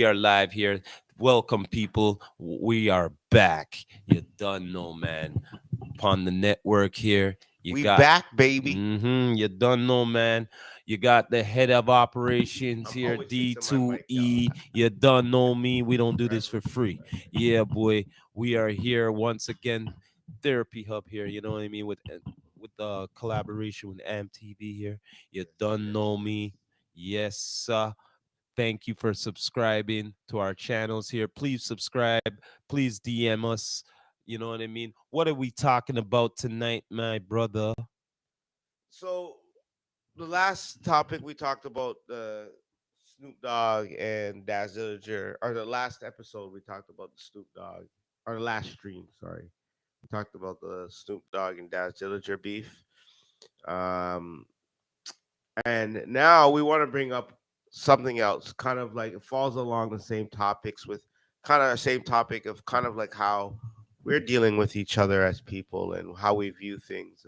are live here. Welcome, people. We are back. You done know, man. Upon the network here, you We got. back, baby. You done know, man. You got the head of operations I'm here, always fixing my mic, D2E. You done know me. We don't do this y'all. for free. Yeah, boy. We are here once again. Therapy Hub here. You know what I mean? With the collaboration with Amptv here. You done know me. Yes, sir. Thank you for subscribing to our channels here. Please subscribe. Please DM us. You know what I mean? What are we talking about tonight, my brother? So the last topic we talked about Snoop Dogg and Daz Dillinger, or the last episode we talked about the Snoop Dogg, or the last stream, sorry. We talked about the Snoop Dogg and Daz Dillinger beef. Um, and now we want to bring up something else, kind of like it falls along the same topics with kind of the same topic of kind of like how we're dealing with each other as people and how we view things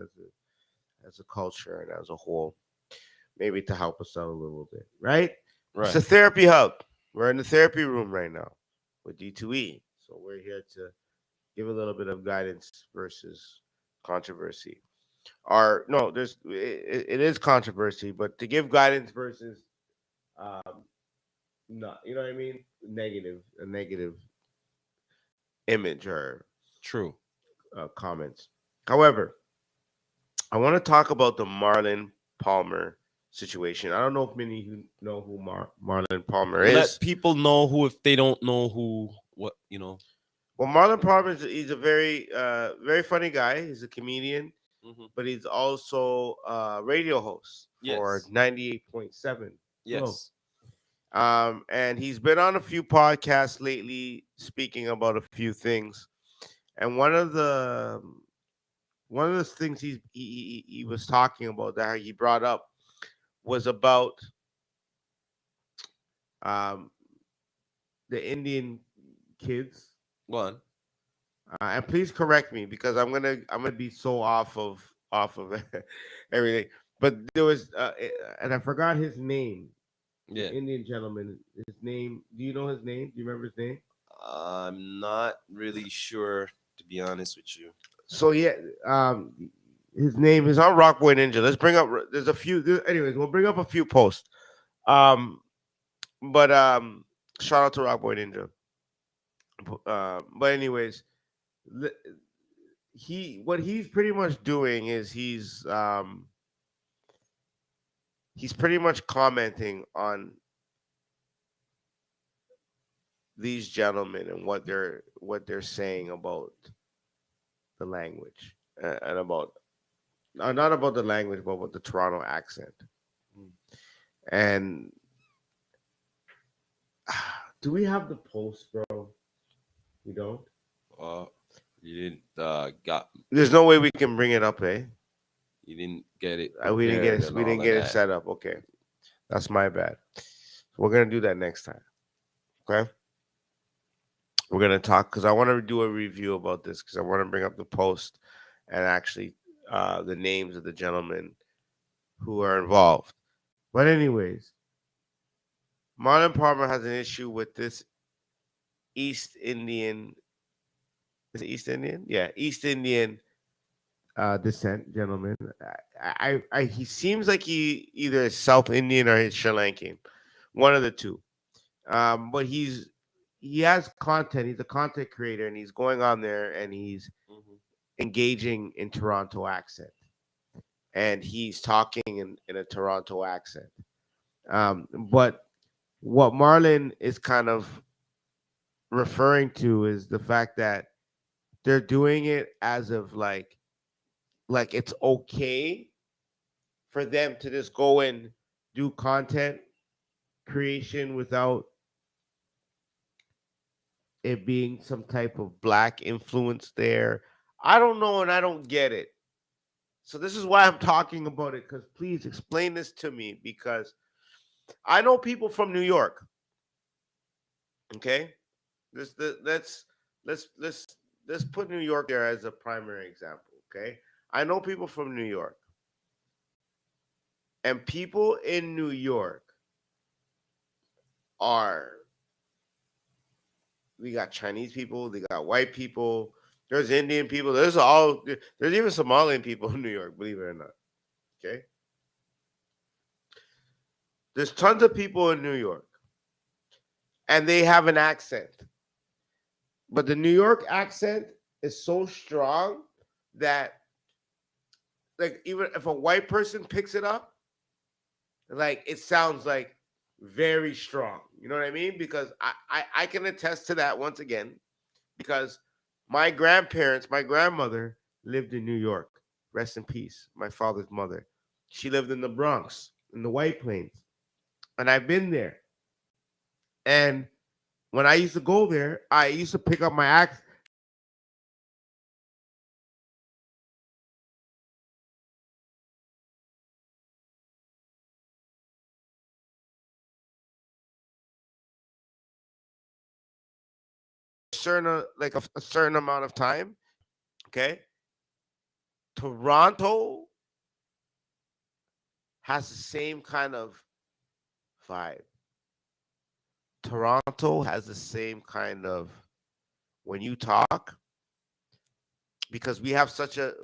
as a culture and as a whole. Maybe to help us out a little bit, right? It's Right. a therapy hub. We're in the therapy room right now with D2E. So we're here to give a little bit of guidance versus controversy. Or no, it is controversy, but to give guidance versus um not, you know what I mean? A negative image or True. comments. However, I want to talk about the Marlon Palmer situation. I don't know if many who know who Marlon Palmer is. Let people know who if they don't know who what, you know. Well, Marlon Palmer he's a very very funny guy. He's a comedian, Hmm. but he's also a radio host for Yes. 98.7 Flow. Yes. And he's been on a few podcasts lately, speaking about a few things. And one of the things he was talking about that he brought up was about um, the Indian kids. Go on. And please correct me because I'm gonna be so off of everything. But there was and I forgot his name. The Yeah. Indian gentleman. His name. Do you know his name? Do you remember his name? I'm not really sure, to be honest with you. So yeah, um, his name is on Rockboy Ninja. Let's bring up. There's a few. Anyways, we'll bring up a few posts. Um, but shout out to Rockboy Ninja. But anyways, li- he what he's pretty much doing is he's pretty much commenting on these gentlemen and what they're saying about the language and about not about the language but about the Toronto accent. Mm. And do we have the post, bro? We don't. Uh, you didn't got There's no way we can bring it up, eh? you didn't get it We didn't get prepared it. and We all didn't of get it that. set up. Okay, that's my bad. We're gonna do that next time. Okay, we're gonna talk because I want to do a review about this because I want to bring up the post and actually the names of the gentlemen who are involved. But anyways, Marlon Palmer has an issue with this East Indian. Is it East Indian? Yeah, East Indian descent gentleman. He seems like he either is South Indian or he's Sri Lankan, one of the two. But he has content. He's a content creator, and he's going on there and he's Hmm. engaging in Toronto accent, and he's talking in a Toronto accent. But what Marlon is kind of referring to is the fact that they're doing it as of like it's okay for them to just go and do content creation without it being some type of black influence there. I don't know and I don't get it. So this is why I'm talking about it because please explain this to me because I know people from New York. Okay, this let's let's put New York there as a primary example. Okay, I know people from New York, and people in New York are we got Chinese people, they got white people, there's Indian people, there's even Somalian people in New York, believe it or not. Okay, there's tons of people in New York, and they have an accent, but the New York accent is so strong that like even if a white person picks it up, like it sounds like very strong. You know what I mean? Because I can attest to that once again because my grandparents, my grandmother lived in New York. Rest in peace, my father's mother. She lived in the Bronx, in the White Plains, and I've been there. And when I used to go there, I used to pick up my accent. A certain amount of time. Okay, Toronto has the same kind of vibe. Toronto has the same kind of when you talk because we have such a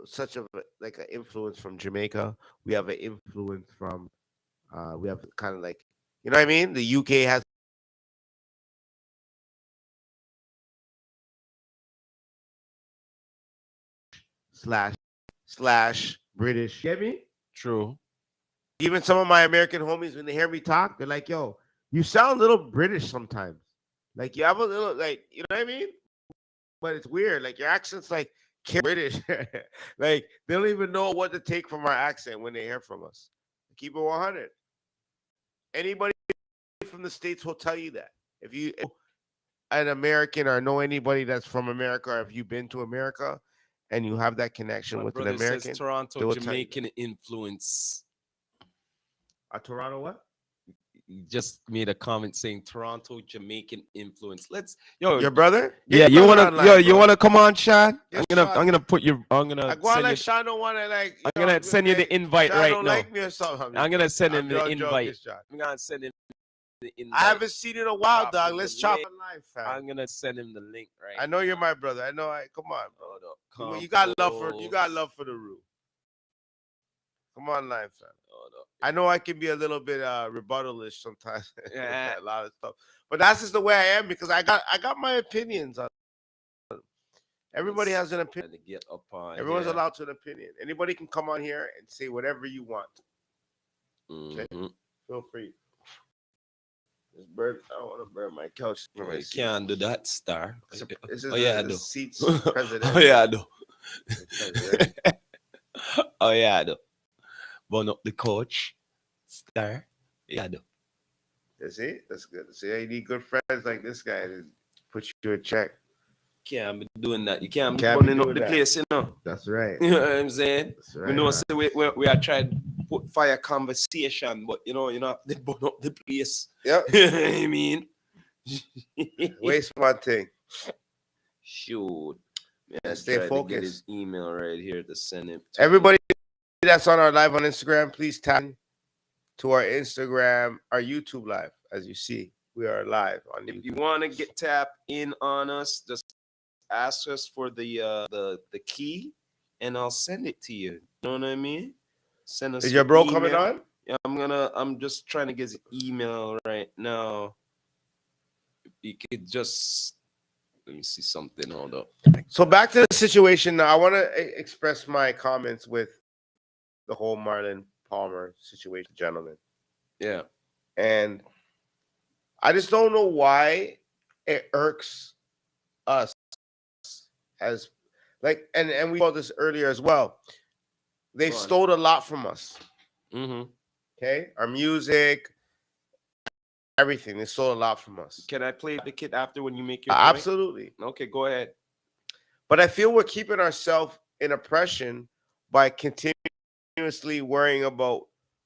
like an influence from Jamaica. We have an influence from we have kind of like you know what I mean. The UK has slash British. You get me? True. Even some of my American homies when they hear me talk, they're like, "Yo, you sound a little British sometimes. Like you have a little like you know what I mean." But it's weird. Like your accent's like British. Like they don't even know what to take from our accent when they hear from us. Keep it 100. Anybody from the States will tell you that. If you an American or know anybody that's from America, or if you've been to America and you have that connection My with an brother says American, they Toronto will tell you Jamaican influence. that. A Toronto what? He just made a comment saying Toronto Jamaican influence. Let's yo Your brother? Get yeah, your brother online, you bro. wanna come on, Sean? Get I'm Sean. gonna put you I'm I gonna go on send like you Sean don't want to like. I'm gonna send you the invite Sean right don't now. like me or something. I'm gonna send him I'm the joking, invite. Sean. I'm gonna send him the I invite. haven't seen it in a while, Chop dog. him the Let's chop link. online, fam. I'm gonna send him the link right I know you're now. my brother. I know. Come on, Hold up. bro. You got Compose. love for the root. Come on, line, fam. Hold up. I know I can be a little bit rebuttalist sometimes, Yeah. a lot of stuff, but that's just the way I am because I got my opinions on. Everybody has an opinion. To get up on Everyone's here. allowed to an opinion. Anybody can come on here and say whatever you want. Okay, Mm-hmm. feel free. This bird, I don't want to burn my couch. You can't do that, star. This Oh is yeah, I the do. seats president. Oh yeah, I do. President. Oh yeah, I do. Burn up the couch, star. Yeah, I do. You see, that's good. See, you need good friends like this guy to put you in check. Can't be doing that. You can't be Can't be burning up doing the that. place, you know. That's right. You know what I'm saying? That's We right, know man. say we are trying to put fire conversation, but you know they burn up the place. Yep. You know what I mean? Waste my thing. Shoot. Yeah, stay To get his focused. email right here to send him to Everybody that's on our live on Instagram, please tap to our Instagram, our YouTube live. As you see, we are live on If YouTube. you want to get tap in on us, just ask us for the key, and I'll send it to you. You know what I mean? Send us. Is your bro email. coming on? Yeah, I'm just trying to get his email right now. You could just let me see something. Hold up. So back to the situation now. I want to express my comments with the whole Marlon Palmer situation, gentlemen. Yeah. And I just don't know why it irks us as like and we saw this earlier as well. They stole a lot from us. Mm-hmm. Okay, our music, everything. They stole a lot from us. Can I play the kid after when you make your absolutely? Point? Okay, go ahead. But I feel we're keeping ourselves in oppression by continuously worrying about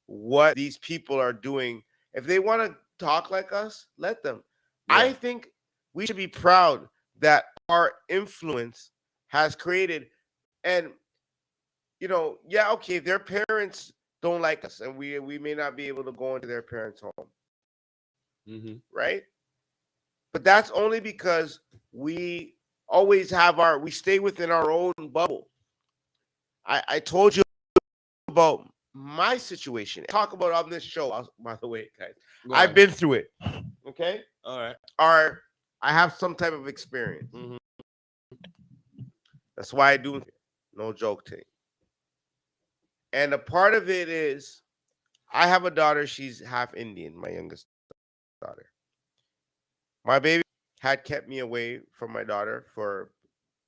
what these people are doing. If they want to talk like us, let them. Yeah. I think we should be proud that our influence has created, and yeah, okay, their parents don't like us, and we may not be able to go into their parents' home, right? But that's only because we always have we stay within our own bubble. I told you about my situation. Talk about on this show, by the way, guys. Go I've on. been through it. Okay, All right. or I have some type of experience. Mm-hmm. That's why I do no joke thing. And a part of it is I have a daughter. She's half Indian. My youngest daughter. My baby had kept me away from my daughter for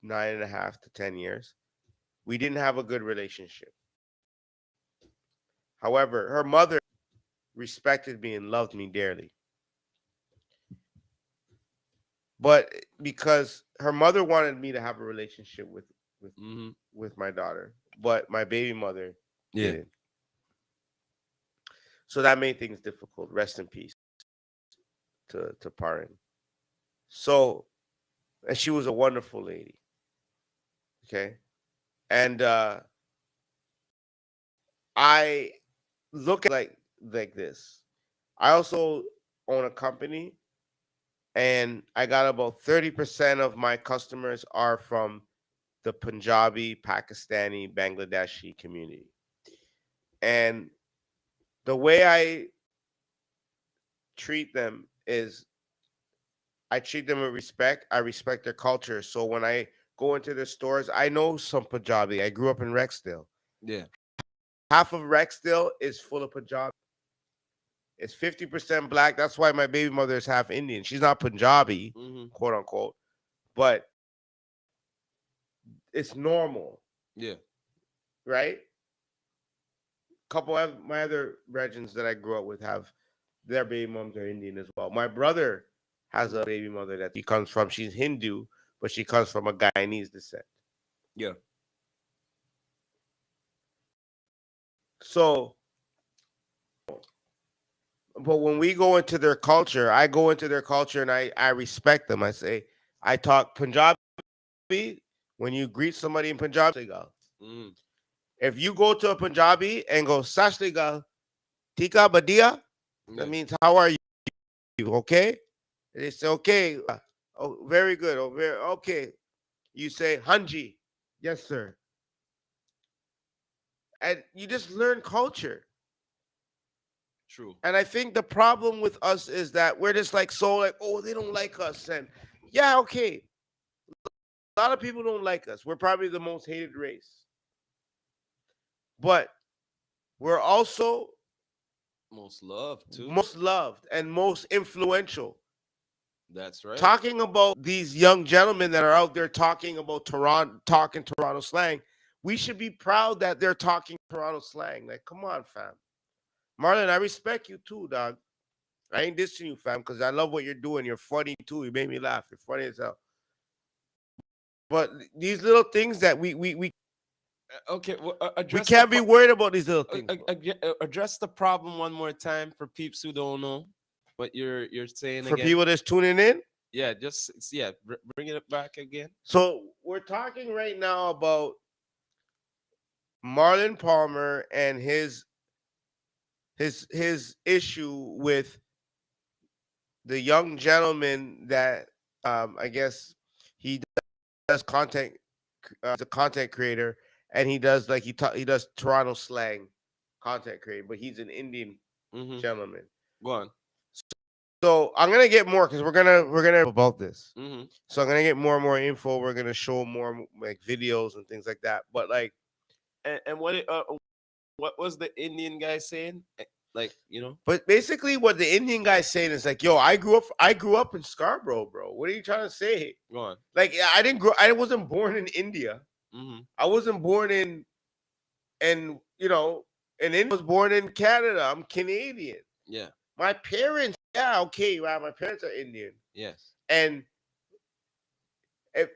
9.5 to 10 years. We didn't have a good relationship. However, her mother respected me and loved me dearly. But because her mother wanted me to have a relationship with Mm-hmm. with my daughter, but my baby mother Yeah. didn't. So that made things difficult. Rest in peace to Parin. So, and she was a wonderful lady. Okay. And I look at like this. I also own a company, and I got about 30% of my customers are from the Punjabi, Pakistani, Bangladeshi community. And the way I treat them is I treat them with respect. I respect their culture. So when I go into their stores, I know some Punjabi. I grew up in Rexdale. Yeah. Half of Rexdale is full of Punjabi. It's 50% black. That's why my baby mother is half Indian. She's not Punjabi, Mm-hmm. quote unquote, but it's normal, Yeah. right? Couple of my other regents that I grew up with have their baby moms are Indian as well. My brother has a baby mother that he comes from. She's Hindu, but she comes from a Guyanese descent. Yeah. So, but when we go into their culture, I go into their culture and I respect them. I say, I talk Punjabi. When you greet somebody in Punjabi, Mm-hmm. if you go to a Punjabi and go Sashrigal, Tika Badia, that Yeah. means how are you? Okay? And they say, okay. Oh, very good. Oh, very okay. You say Hanji. Yes, sir. And you just learn culture. True. And I think the problem with us is that we're just like so like, oh, they don't like us. And yeah, okay. A lot of people don't like us. We're probably the most hated race. But we're also Most love too. most loved and most influential. That's right. Talking about these young gentlemen that are out there talking about talking Toronto slang, we should be proud that they're talking Toronto slang. Like, come on, fam. Marlon, I respect you too, dog. I ain't dissing you, fam, because I love what you're doing. You're funny too. You made me laugh. You're funny as hell. But these little things that Okay. Well, we address the can't be worried about these little things, bro. address the problem one more time for peeps who don't know what you're saying For again. people that's tuning in. Yeah. Just yeah. Bring it back again. So we're talking right now about Marlon Palmer and his issue with the young gentleman that I guess he does content. He's a content creator, and he does like he does Toronto slang content creator, but he's an Indian Mm-hmm. gentleman. Go on. So I'm gonna get more because we're gonna about this. Mm-hmm. So I'm gonna get more and more info. We're gonna show more like videos and things like that. But like, And what was the Indian guy saying? Like but basically, what the Indian guy's saying is like, yo, I grew up in Scarborough, bro. What are you trying to say? Go on. Like, I wasn't born in India. Mm-hmm. I wasn't born in, and and India. I was born in Canada. I'm Canadian. Yeah. My parents, yeah, okay, right. My parents are Indian, Yes. and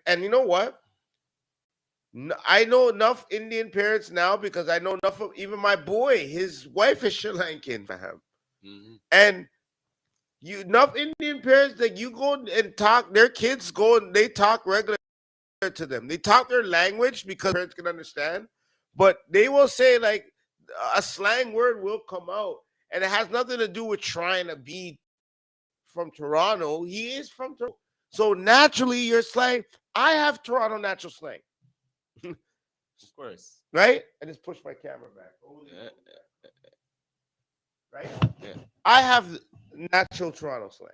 and you know what? I know enough Indian parents now because I know enough of even my boy. His wife is Sri Lankan for him, Mm-hmm. and you enough Indian parents that you go and talk. Their kids go and they talk regular to them. They talk their language because parents can understand, but they will say like a slang word will come out, and it has nothing to do with trying to be from Toronto. He is from Toronto. So naturally, your slang. I have Toronto natural slang, Of course. right? I just push my camera back. Yeah, Right? yeah. I have natural Toronto slang,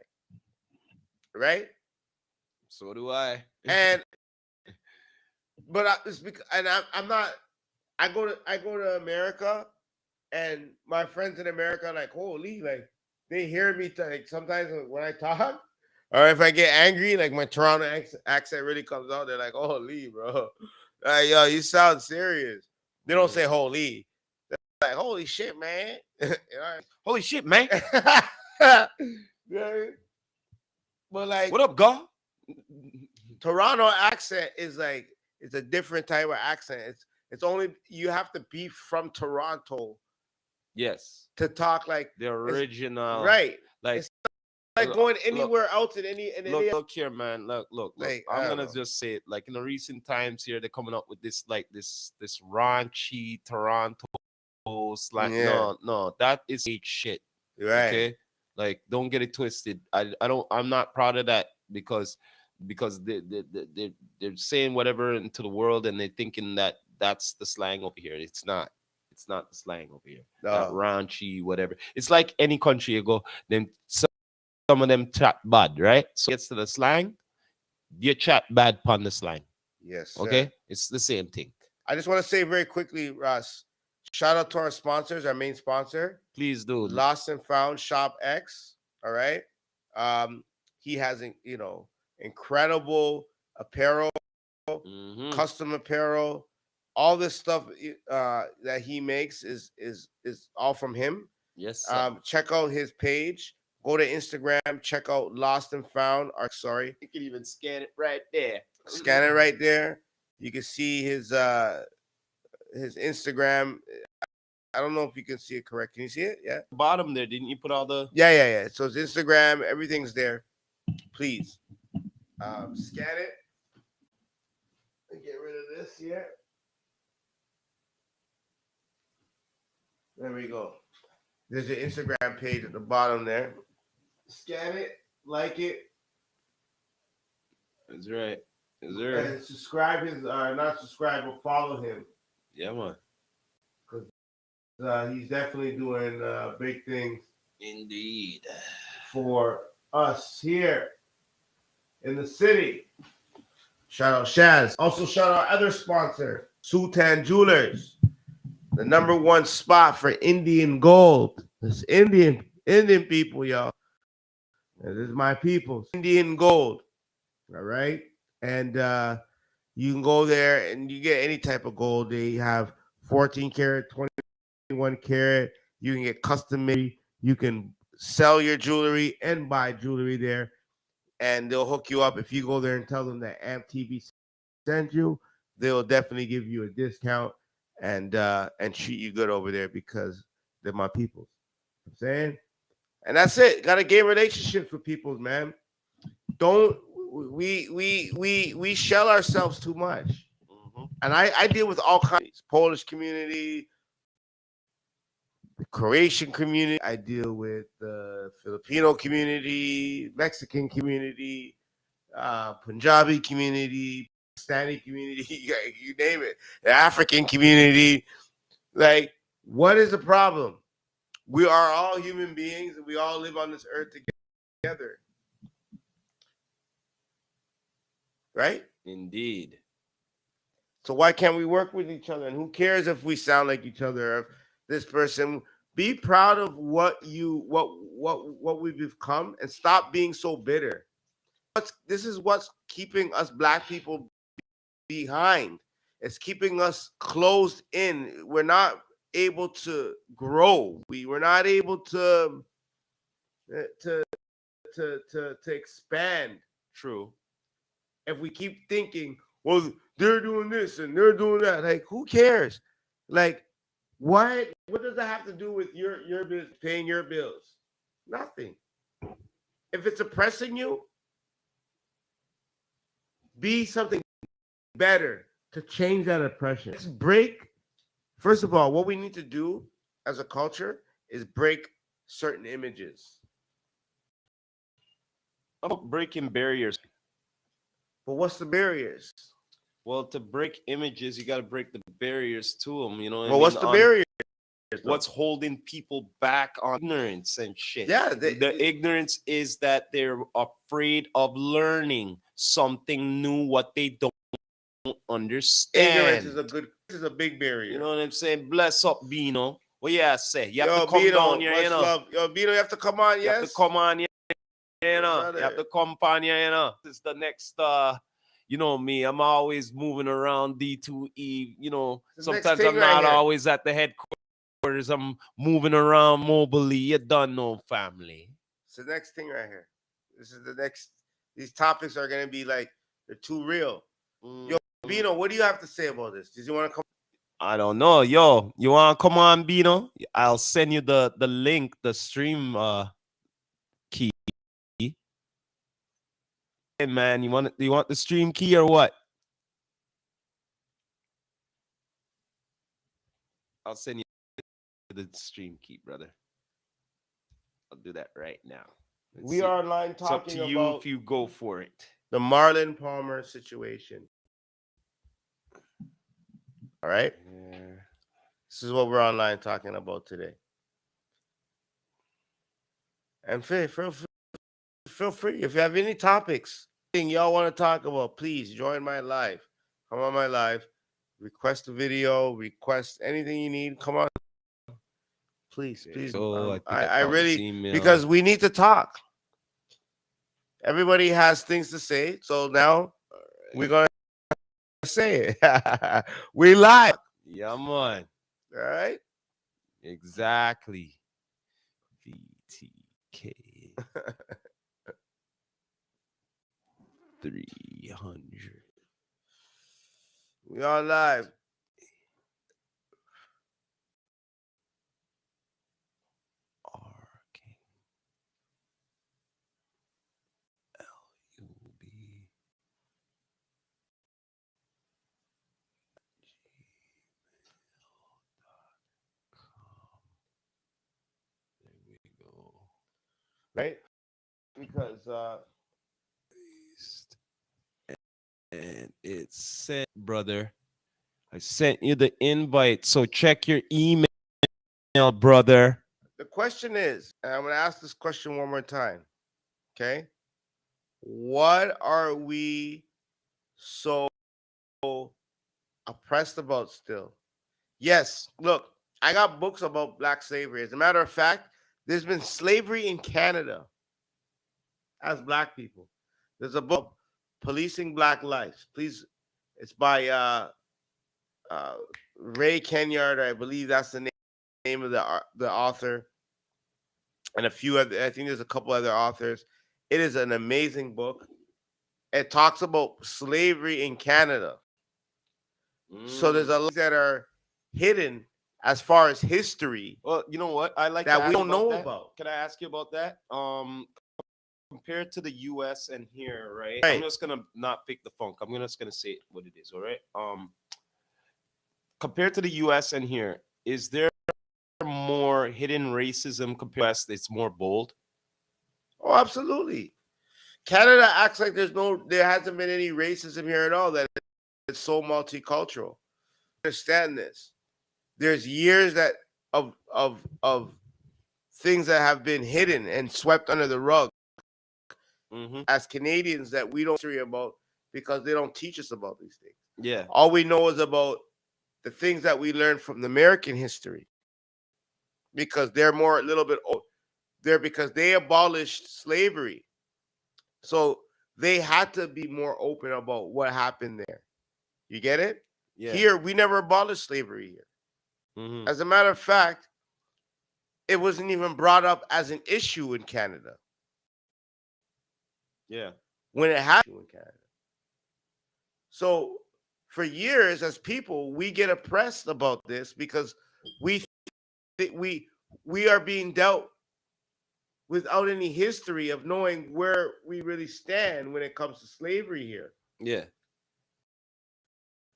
right? So do I. And but it's because, and I'm not. I go to America, and my friends in America are like, holy, like they hear me like sometimes when I talk, or if I get angry, like my Toronto accent really comes out. They're like, holy, bro, like yo, you sound serious. They don't say holy. They're like, holy shit, man. You know? Holy shit, man. Yeah. But like What up, God? Toronto accent is like it's a different type of accent. It's only you have to be from Toronto Yes. to talk like The it's original. right. Like, It's like going look, anywhere else in any look here, man. Look. like I I'm don't gonna know. just say it. Like in the recent times here, they're coming up with this like this raunchy Toronto slang. Yeah, No, that is hate shit. right. Okay, like don't get it twisted. I don't. I'm not proud of that because they're saying whatever into the world and they're thinking that that's the slang over here. It's not. It's not the slang over here. That No. raunchy whatever. It's like any country you go. Then some of them chat bad, right? So gets to the slang, you chat bad upon the slang. Yes, sir. Okay, it's the same thing. I just want to say very quickly, Russ. Shout out to our sponsors, our main sponsor, Please do. Lost and Found Shop X. All right. He has incredible apparel, Mm-hmm. custom apparel, all this stuff that he makes is all from him. Yes, sir. Check out his page. Go to Instagram. Check out Lost and Found. Or sorry, You can even scan it right there. scan it right there. You can see his Instagram. I don't know if you can see it correct. Can you see it? Yeah. Bottom there, didn't you put all the? Yeah. So it's Instagram. Everything's there. Please scan it and get rid of this here. There we go. There's an Instagram page at the bottom there. Scan it, like it, That's right. Is there? and subscribe his, not subscribe, but follow him. Yeah, man. He's definitely doing big things Indeed. for us here in the city. Shout out Shaz. Also shout out other sponsor, Sultan Jewelers, the #1 spot for Indian gold. This Indian people, y'all. This is my people. Indian gold. All right. And you can go there and you get any type of gold. They have 14 karat, 21 karat. You can get custom made. You can sell your jewelry and buy jewelry there. And they'll hook you up. If you go there and tell them that Amptv sent you, they'll definitely give you a discount and treat you good over there because they're my people. I'm saying? And that's it. Gotta gain relationships with people, man. Don't we shell ourselves too much. Mm-hmm. And I deal with all kinds, Polish community, the Croatian community. I deal with the Filipino community, Mexican community, Punjabi community, Pakistani community, you name it, the African community. Like, what is the problem? We are all human beings and we all live on this earth together. Right? Indeed. So why can't we work with each other? And who cares if we sound like each other? If this person, be proud of what we've become, and stop being so bitter. This is what's keeping us black people behind. It's keeping us closed in. We're not able to grow. We're not able to to expand. True. If we keep thinking, well, they're doing this and they're doing that, like who cares? Like, what does that have to do with your business, paying your bills? Nothing. If it's oppressing you, be something better to change that oppression. Let's break. First of all, what we need to do as a culture is break certain images. About breaking barriers. But what's the barriers? Well, to break images, you got to break the barriers to them. You know what I Well, mean? what's the barriers? What's holding people back on ignorance and shit? Yeah, the ignorance is that they're afraid of learning something new, what they don't understand. Ignorance is a big barrier. You know what I'm saying? Bless up, Bino. Well, yeah, I say you have Yo, to come Bino, down here, much you know. love. Yo, Bino, you have to come on, You yes? have to come on here, you know. Brother. You have to come on here, you know. This is the next you know me, I'm always moving around D2E, you know. Sometimes I'm not always at the headquarters. I'm moving around mobily. You don't know, family. It's the next thing right here. This is the next. These topics are gonna be like they're too real. Yo, Bino, what do you have to say about this? Did you want to come? I don't know. Yo, you want to come on, Bino? I'll send you the link, the stream key. Hey man, you want the stream key or what? I'll send you the stream key, brother. I'll do that right now. We are online talking about. It's up to you if you go for it. The Marlon Palmer situation. All right. Yeah. This is what we're online talking about today. And feel free if you have any topics, y'all want to talk about, please join my live. Come on my live. Request a video. Request anything you need. Come on. Please. I really, because we need to talk. Everybody has things to say, so now we're gonna say it. We live. Yeah, man. All right. Exactly. VTK 300. We are live. Right? Because and it's sent, brother. I sent you the invite, so check your email, brother. The question is, and I'm going to ask this question one more time. Okay? What are we so oppressed about still? Yes, look, I got books about black slavery. As a matter of fact, there's been slavery in Canada as black people. There's a book, Policing Black Lives. Please, it's by Ray Kenyard, I believe that's the name of the author, and a few other. I think there's a couple other authors. It is an amazing book. It talks about slavery in Canada. So there's a lot that are hidden as far as history. Well, you know what? I like that we don't know about. Can I ask you about that? Compared to the US and here, right? Right. I'm just gonna not pick the funk. I'm just gonna say what it is, all right? Compared to the US and here, is there more hidden racism compared to the US that's more bold? Oh, absolutely. Canada acts like there hasn't been any racism here at all, that it's so multicultural. Understand this. There's years that of things that have been hidden and swept under the rug as Canadians that we don't history about because they don't teach us about these things. Yeah. All we know is about the things that we learned from the American history because they're more a little bit old. They're because they abolished slavery. So they had to be more open about what happened there. You get it? Yeah. Here, we never abolished slavery here. As a matter of fact, it wasn't even brought up as an issue in Canada. Yeah. When it happened in Canada. So for years, as people, we get oppressed about this because we are being dealt without any history of knowing where we really stand when it comes to slavery here. Yeah.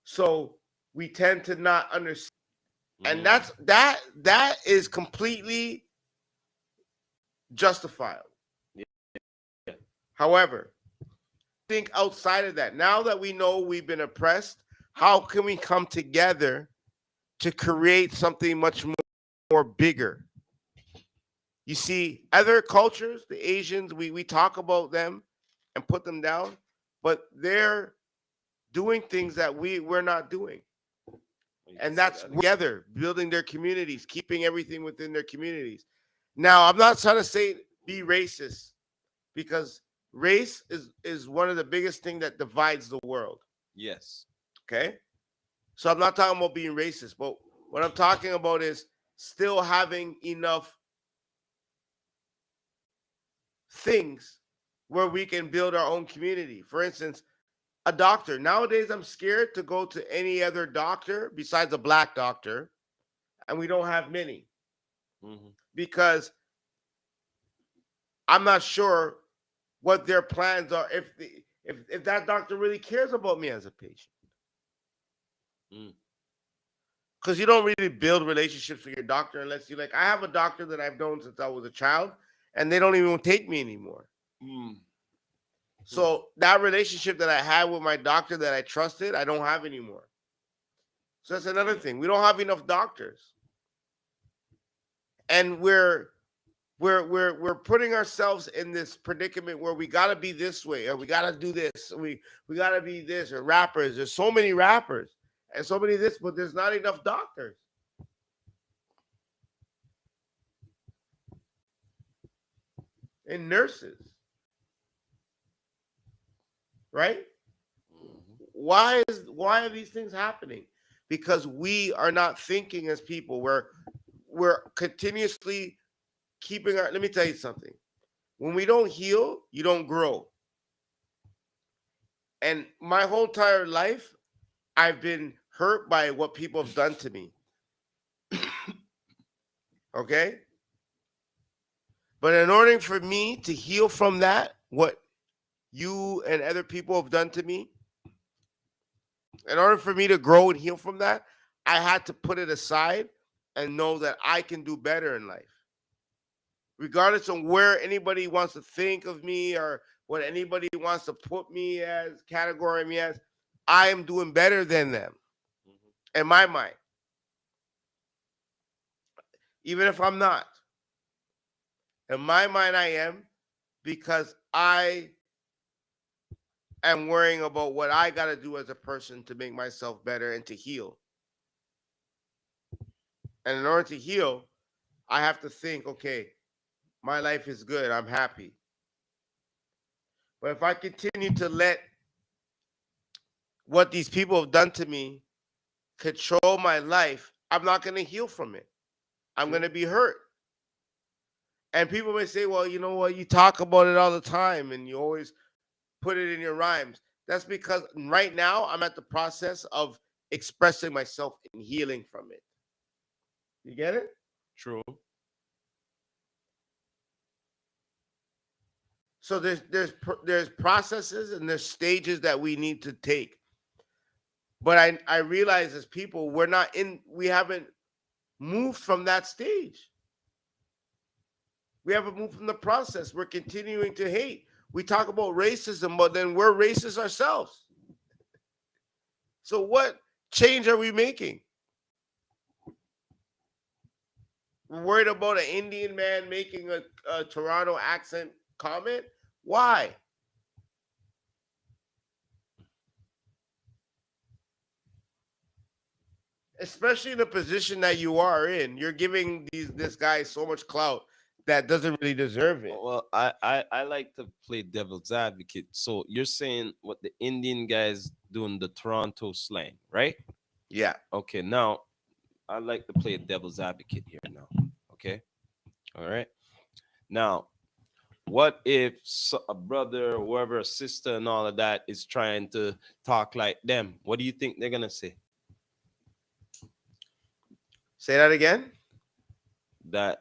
So we tend to not understand. And that is completely justifiable. Yeah. However, think outside of that. Now that we know we've been oppressed, how can we come together to create something much more bigger? You see, other cultures, the Asians, we talk about them and put them down, but they're doing things that we're not doing. You can And say that's that again. together, building their communities, keeping everything within their communities. Now, I'm not trying to say be racist because race is one of the biggest things that divides the world. Yes. Okay? So I'm not talking about being racist, but what I'm talking about is still having enough things where we can build our own community. For instance, a doctor. Nowadays, I'm scared to go to any other doctor besides a black doctor, and we don't have many Mm-hmm. because I'm not sure what their plans are if that doctor really cares about me as a patient. Mm. Because you don't really build relationships with your doctor unless you like. I have a doctor that I've known since I was a child, and they don't even take me anymore. Mm. So that relationship that I had with my doctor that I trusted, I don't have anymore. So that's another Yeah. thing. We don't have enough doctors, and we're putting ourselves in this predicament where we gotta be this way, or we gotta do this, we gotta be this, or rappers. There's so many rappers and so many this, but there's not enough doctors and nurses, right? Mm-hmm. Why are these things happening? Because we are not thinking as people. We're continuously keeping our. Let me tell you something. When we don't heal, you don't grow. And my whole entire life, I've been hurt by what people have done to me. Okay? But in order for me to heal from that, what you and other people have done to me, in order for me to grow and heal from that, I had to put it aside and know that I can do better in life. Regardless of where anybody wants to think of me or what anybody wants to put me as, category me as, I am doing better than them Mm-hmm. in my mind, even if I'm not. In my mind, I am because I am worrying about what I got to do as a person to make myself better and to heal. And in order to heal, I have to think, okay, my life is good. I'm happy. But if I continue to let what these people have done to me control my life, I'm not going to heal from it. I'm going True. to be hurt. And people may say, well, you know what? You talk about it all the time and you always put it in your rhymes. That's because right now I'm at the process of expressing myself and healing from it. You get it? True. So there's processes and there's stages that we need to take. But I realize as people we haven't moved from that stage. We haven't moved from the process. We're continuing to hate. We talk about racism, but then we're racist ourselves. So what change are we making? We're worried about an Indian man making a Toronto accent comment. Why? Especially in the position that you are in, you're giving this guy so much clout that doesn't really deserve it. Well, I like to play devil's advocate. So you're saying what the Indian guys doing the Toronto slang, right? Yeah. Okay, now I like to play devil's advocate here now. Okay, all right. Now, what if a brother, or whoever, a sister, and all of that is trying to talk like them? What do you think they're gonna say? Say that again. That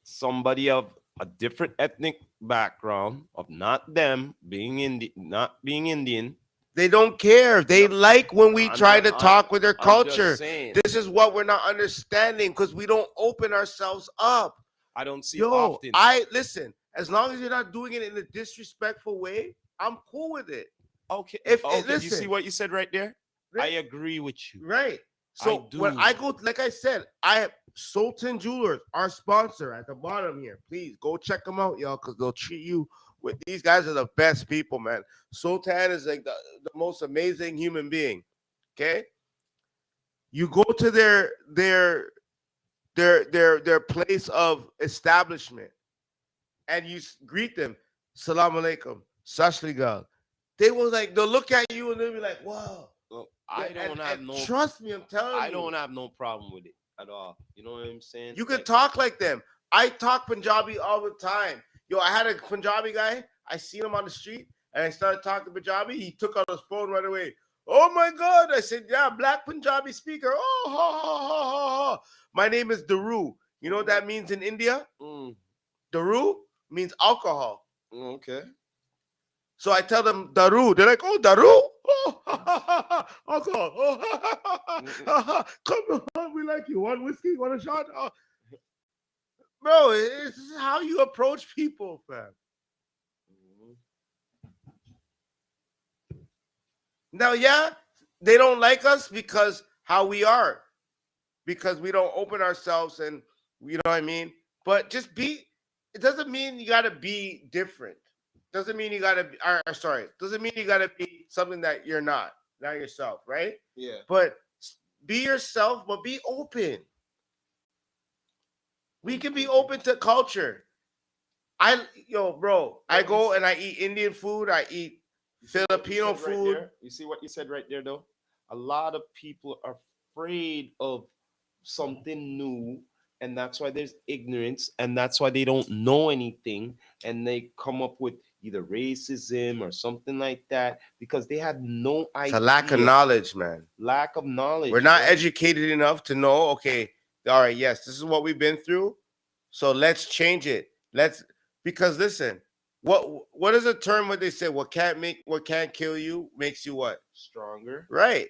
somebody of a different ethnic background, of not them being Indian, not being Indian. They don't care. They No, like when we I'm try just to talk with their I'm just culture. saying. This is what we're not understanding because we don't open ourselves up. I don't see Yo, often. I listen, as long as you're not doing it in a disrespectful way, I'm cool with it. Okay, If okay. You see listen, what you said right there? I right, agree with you. right. I So when do. I go, like I said, I have Sultan Jewelers, our sponsor at the bottom here. Please go check them out, y'all, because they'll treat you with. These guys are the best people, man. Sultan is like the most amazing human being. Okay, you go to their place of establishment and you greet them, salam alaikum, sashligal. They will like they'll look at you and they'll be like, wow. Well, And trust me, I'm telling I you, don't have no problem with it at all. You know what I'm saying? you can Like, talk like them. I talk Punjabi all the time. Yo, I had a Punjabi guy. I seen him on the street and I started talking Punjabi. He took out his phone right away. Oh my God. I said, yeah, black Punjabi speaker. Oh, ha, ha, ha, ha, ha. My name is Daru. You know what that means in India? mm, Daru means alcohol. okay. So I tell them Daru. They're like, oh, Daru? Oh, ha, ha, ha, ha. Alcohol. Oh, ha, ha, ha, ha, Mm, ha, ha. Come on, we like you. One whiskey, one a shot. Oh. Bro, this is how you approach people, fam. mm, Now, yeah, they don't like us because how we are, because we don't open ourselves and you know what I mean. But just be. It doesn't mean you gotta be different. Doesn't mean you gotta be. Sorry, doesn't mean you gotta be something that you're not yourself, right? yeah. But be yourself, but be open. We can be Okay. open to culture. Bro, I But go and I eat Indian food. I eat you see what you Filipino said right food. there? You see what you said right there, though? A lot of people are afraid of something new, and that's why there's ignorance, and that's why they don't know anything, and they come up with either racism or something like that because they have no It's a lack of idea. knowledge, man. Lack of We're knowledge, not bro. educated enough to know, okay, all right, yes, this is what we've been through. So let's change it. Let's because listen, what is a term what they say? What can't kill you makes you what? Stronger. Right.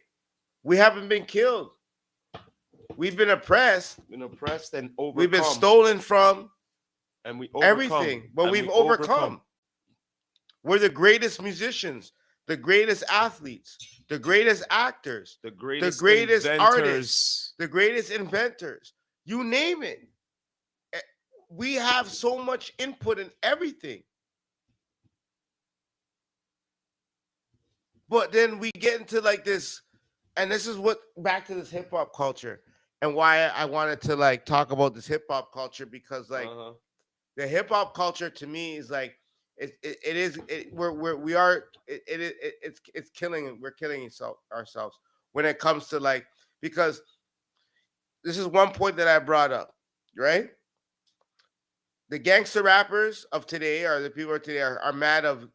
We haven't been killed. We've been oppressed. Been oppressed and We've been overcome, stolen from and we overcome, everything, but and we've we overcome. overcome. We're the greatest musicians, the greatest athletes, the greatest actors, The the greatest greatest artists, inventors. the greatest inventors. You name it. Eh, We have so much input in everything. But then we get into like this, and this is what back to this hip hop culture and why I wanted to like talk about this hip hop culture because like Uh-huh. the hip hop culture to me is like it is we are it's killing we're killing ourselves when it comes to like because this is one point that I brought up, right? The gangster rappers of today or the people of today are mad of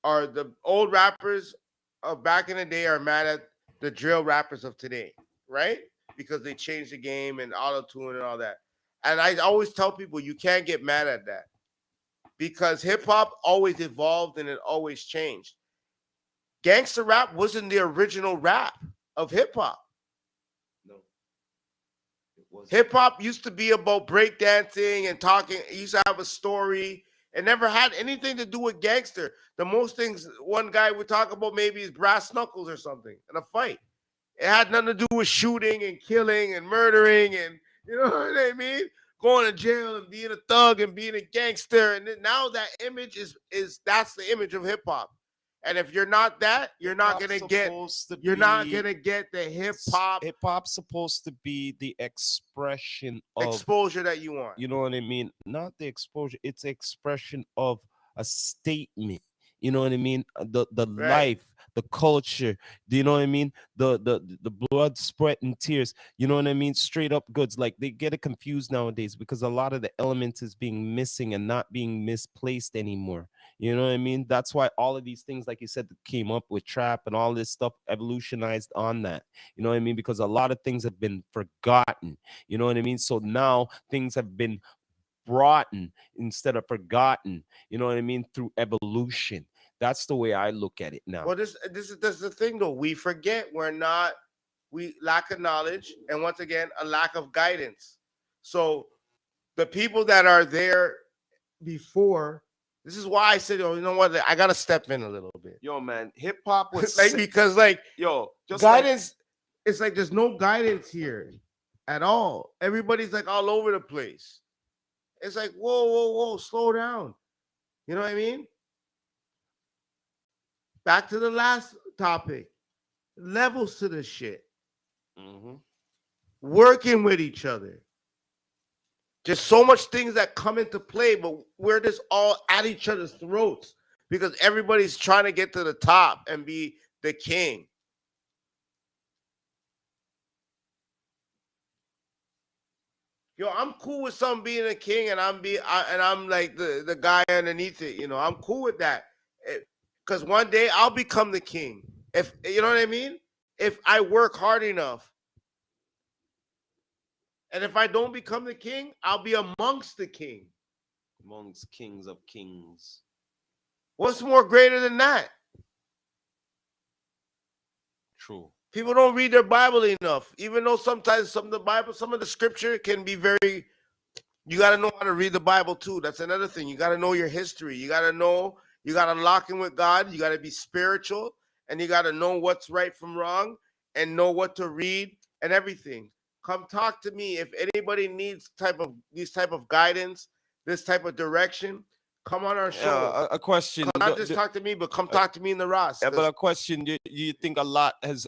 are the old rappers of back in the day are mad at the drill rappers of today, right? Because they changed the game and auto tune and all that. And I always tell people you can't get mad at that because hip hop always evolved and it always changed. Gangster rap wasn't the original rap of hip hop. No, it wasn't. Hip hop used to be about breakdancing and talking. It used to have a story. It never had anything to do with gangster. The most things one guy would talk about maybe is brass knuckles or something in a fight. It had nothing to do with shooting and killing and murdering and you know what I mean? Going to jail and being a thug and being a gangster. And then now that image is that's the image of hip hop. And if you're not that, Hip hop's supposed to you're not be gonna get the hip hop hip hop's supposed to be the expression of, exposure that you want. you know what I mean? Not the exposure, it's expression of a statement. You know what I mean? The Right. life, the culture. Do you know what I mean? The blood, sweat, and tears. You know what I mean? Straight up goods. Like they get it confused nowadays because a lot of the elements is being missing and not being misplaced anymore. You know what I mean? That's why all of these things, like you said, that came up with trap and all this stuff evolutionized on that. You know what I mean? Because a lot of things have been forgotten. You know what I mean? So now things have been brought in instead of forgotten. You know what I mean? Through evolution. That's the way I look at it now. Well, this is the thing though. We forget we lack of knowledge and once again a lack of guidance. So the people that are there before This is why I said, oh, you know what? I gotta step in a little bit. Yo, man, hip hop was Like because like yo, just guidance, it's like there's no guidance here at all. Everybody's like all over the place. It's like, whoa, whoa, whoa, slow down. You know what I mean? Back to the last topic. Levels to the shit. Mm-hmm. Working with each other. Just so much things that come into play, but we're just all at each other's throats because everybody's trying to get to the top and be the king. Yo, I'm cool with some being a king, and I'm like the guy underneath it. You know, I'm cool with that, because one day I'll become the king. If you know what I mean. If I work hard enough, and if I don't become the king, I'll be amongst the king. Amongst kings of kings. What's more greater than that? True. People don't read their Bible enough, even though sometimes some of the scripture can be very. You got to know how to read the Bible too. That's another thing. You got to know your history. You got to know. You got to lock in with God. You got to be spiritual, and you got to know what's right from wrong, and know what to read and everything. Come talk to me if anybody needs these type of guidance, this type of direction. Come on our show. A question. Not just talk to me, but come talk to me in the Ross. Yeah, but a question. Do you think a lot has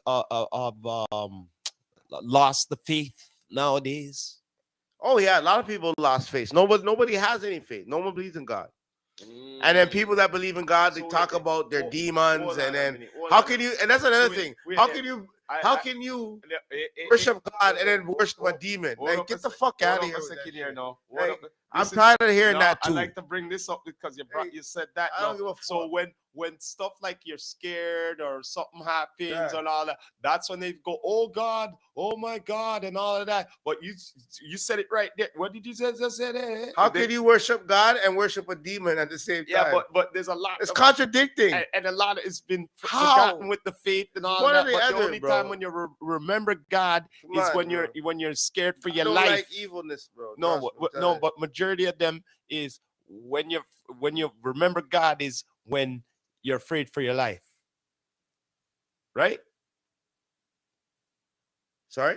lost the faith nowadays? Oh yeah, a lot of people lost faith. Nobody has any faith. No one believes in God. And then people that believe in God, they talk about their demons, and then how can you? And that's another thing. How can you? How can you worship God and then worship a demon? Like, get the fuck out of here. Here now. I'm tired of hearing that too. I like to bring this up because you said that. I don't give a fuck. So when stuff like you're scared or something happens and all that, that's when they go, oh God, oh my God, and all of that. But you said it right there. What did you say? How can you worship God and worship a demon at the same time? Yeah, but there's a lot. It's contradicting, and a lot of it's been forgotten with the faith and all that. But the only time when you remember God is when you're scared for your life. Like evilness, bro. No, but majority of them is when you remember God is when you're afraid for your life, right? Sorry,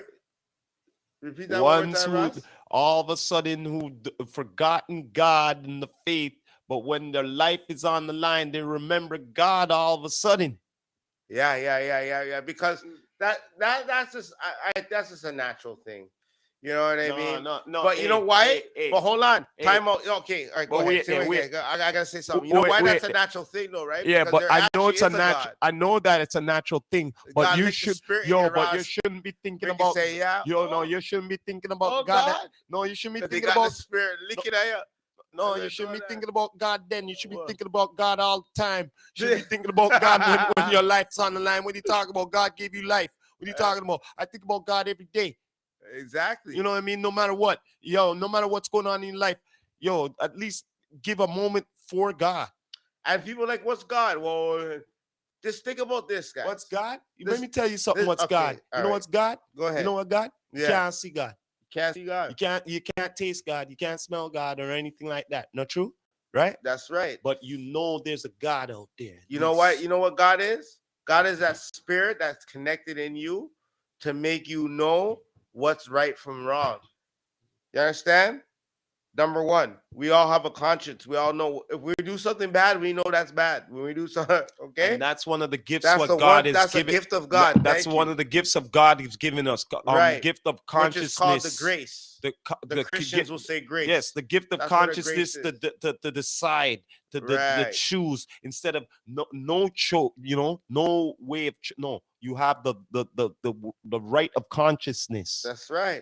repeat that one more time, Ross. All of a sudden who forgotten God and the faith, but when their life is on the line, they remember God all of a sudden. Yeah. Because that's just a natural thing. You know what I mean? No. But you know why? But hold on. Time out. Okay. All right. Go ahead. I gotta say something. You know why that's a natural thing, though, right? Yeah, because but I know it's a natural. I know that it's a natural thing. But God you should. But you shouldn't be thinking about. Say, no, you shouldn't be thinking about God. No, you shouldn't be thinking about the spirit. No, you shouldn't be thinking about God then. You should be thinking about God all the time. You should be thinking about God when your life's on the line. When you talk about God gave you life. What are you talking about? I think about God every day. Exactly. You know what I mean? No matter what. No matter what's going on in life, at least give a moment for God. And people are like, what's God? Well, just think about this, guys. What's God? Let me tell you something. What's God? You know what's God? Go ahead. You know what God? You can't see God. Can't see God. You can't taste God. You can't smell God or anything like that. Not true? Right? That's right. But there's a God out there. You know what? You know what God is? God is that spirit that's connected in you to make you know what's right from wrong. You understand? Number one, we all have a conscience. We all know if we do something bad, we know that's bad. When we do something, okay? And that's one of the gifts that's what God is that's giving. That's a gift of God. That's one of the gifts of God He's given us. Right. Gift of consciousness. Which is called the grace. The Christians will say grace. Yes, the gift of consciousness to decide, to choose instead of no way of no. You have the right of consciousness. That's right.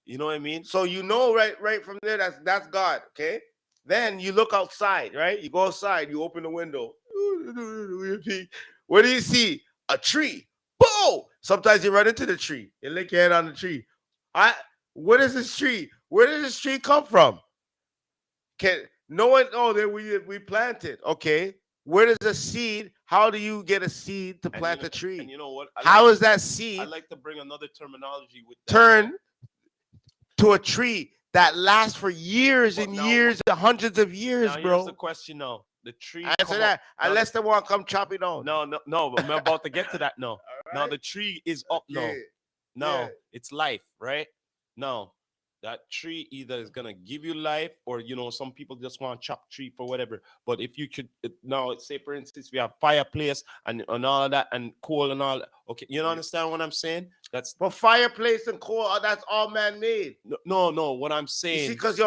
You know what I mean? So right from there, that's God, okay? Then you look outside, right? You go outside, you open the window. What do you see? A tree. Boom! Sometimes you run into the tree. You lick your head on the tree. What is this tree? Where did this tree come from? No one, we planted. Okay. Where does a seed? How do you get a seed to plant a tree? And you know what? How is that seed? I like to bring another terminology with that. Turn to a tree that lasts for years and years and hundreds of years, now here's the bro. question now. The tree Answer come up. that. Unless they want to come chop it down. No, but I'm about to get to that now. Now right. the tree is up now. Okay. Now Yeah. it's life, right? Now that tree either is gonna give you life, or some people just want to chop tree for whatever. But if you could now, say for instance, we have fireplace and all of that and coal and all that. Okay, you understand what I'm saying? That's But fireplace and coal, that's all man made. no. What I'm You saying, see, because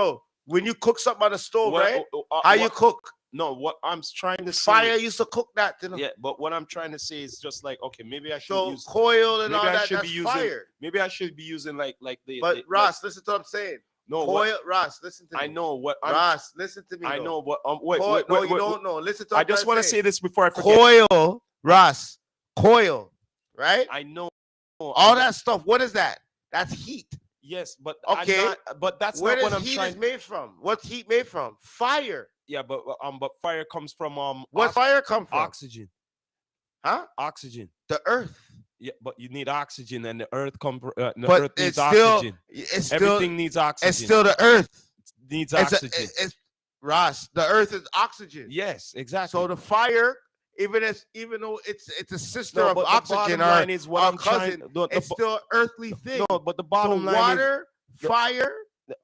when you cook something on the stove, what, right? How you cook? No, what I'm trying to say. Fire used to cook that, you know? Yeah, but what I'm trying to say is just like, okay, maybe I should So use coil and all maybe I that. should That's be using fire. maybe I should be using like But Ross, listen to what I'm saying. no Coil, Ross, listen to me. I know what Ross, listen to me. I though. know what wait, Coil, wait, no, wait, you wait, don't wait. know. Listen to I what just want to say this before I forget. Coil, Ross, coil, right? I know All that stuff. What is that? That's heat. Yes, but Okay. but that's Where not what does I'm heat trying. is made from? What's heat made from? Fire. Yeah, but fire comes from Where fire come from? oxygen. Huh? Oxygen. The earth. Yeah, but you need oxygen, and the earth the But earth needs it's still, oxygen. it's Everything still, needs oxygen. it's still the earth. It needs It's oxygen. it's Ross. The earth is oxygen. Yes, exactly. So the fire, even though it's a sister of but oxygen, the bottom line is what I'm cousin, trying. it's still an earthly thing. No, but the bottom line water, is fire.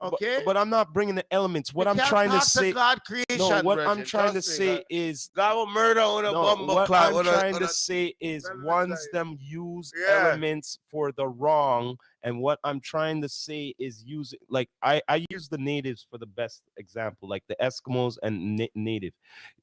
Okay, but I'm not bringing the elements. What you I'm can't trying to talk say. God creation. No, what brethren. I'm trying to Trust me, say is God will murder on a no. bumbo What clock. I'm trying to say is once them use elements for the wrong, and what I'm trying to say is use like I use the natives for the best example, like the Eskimos and native.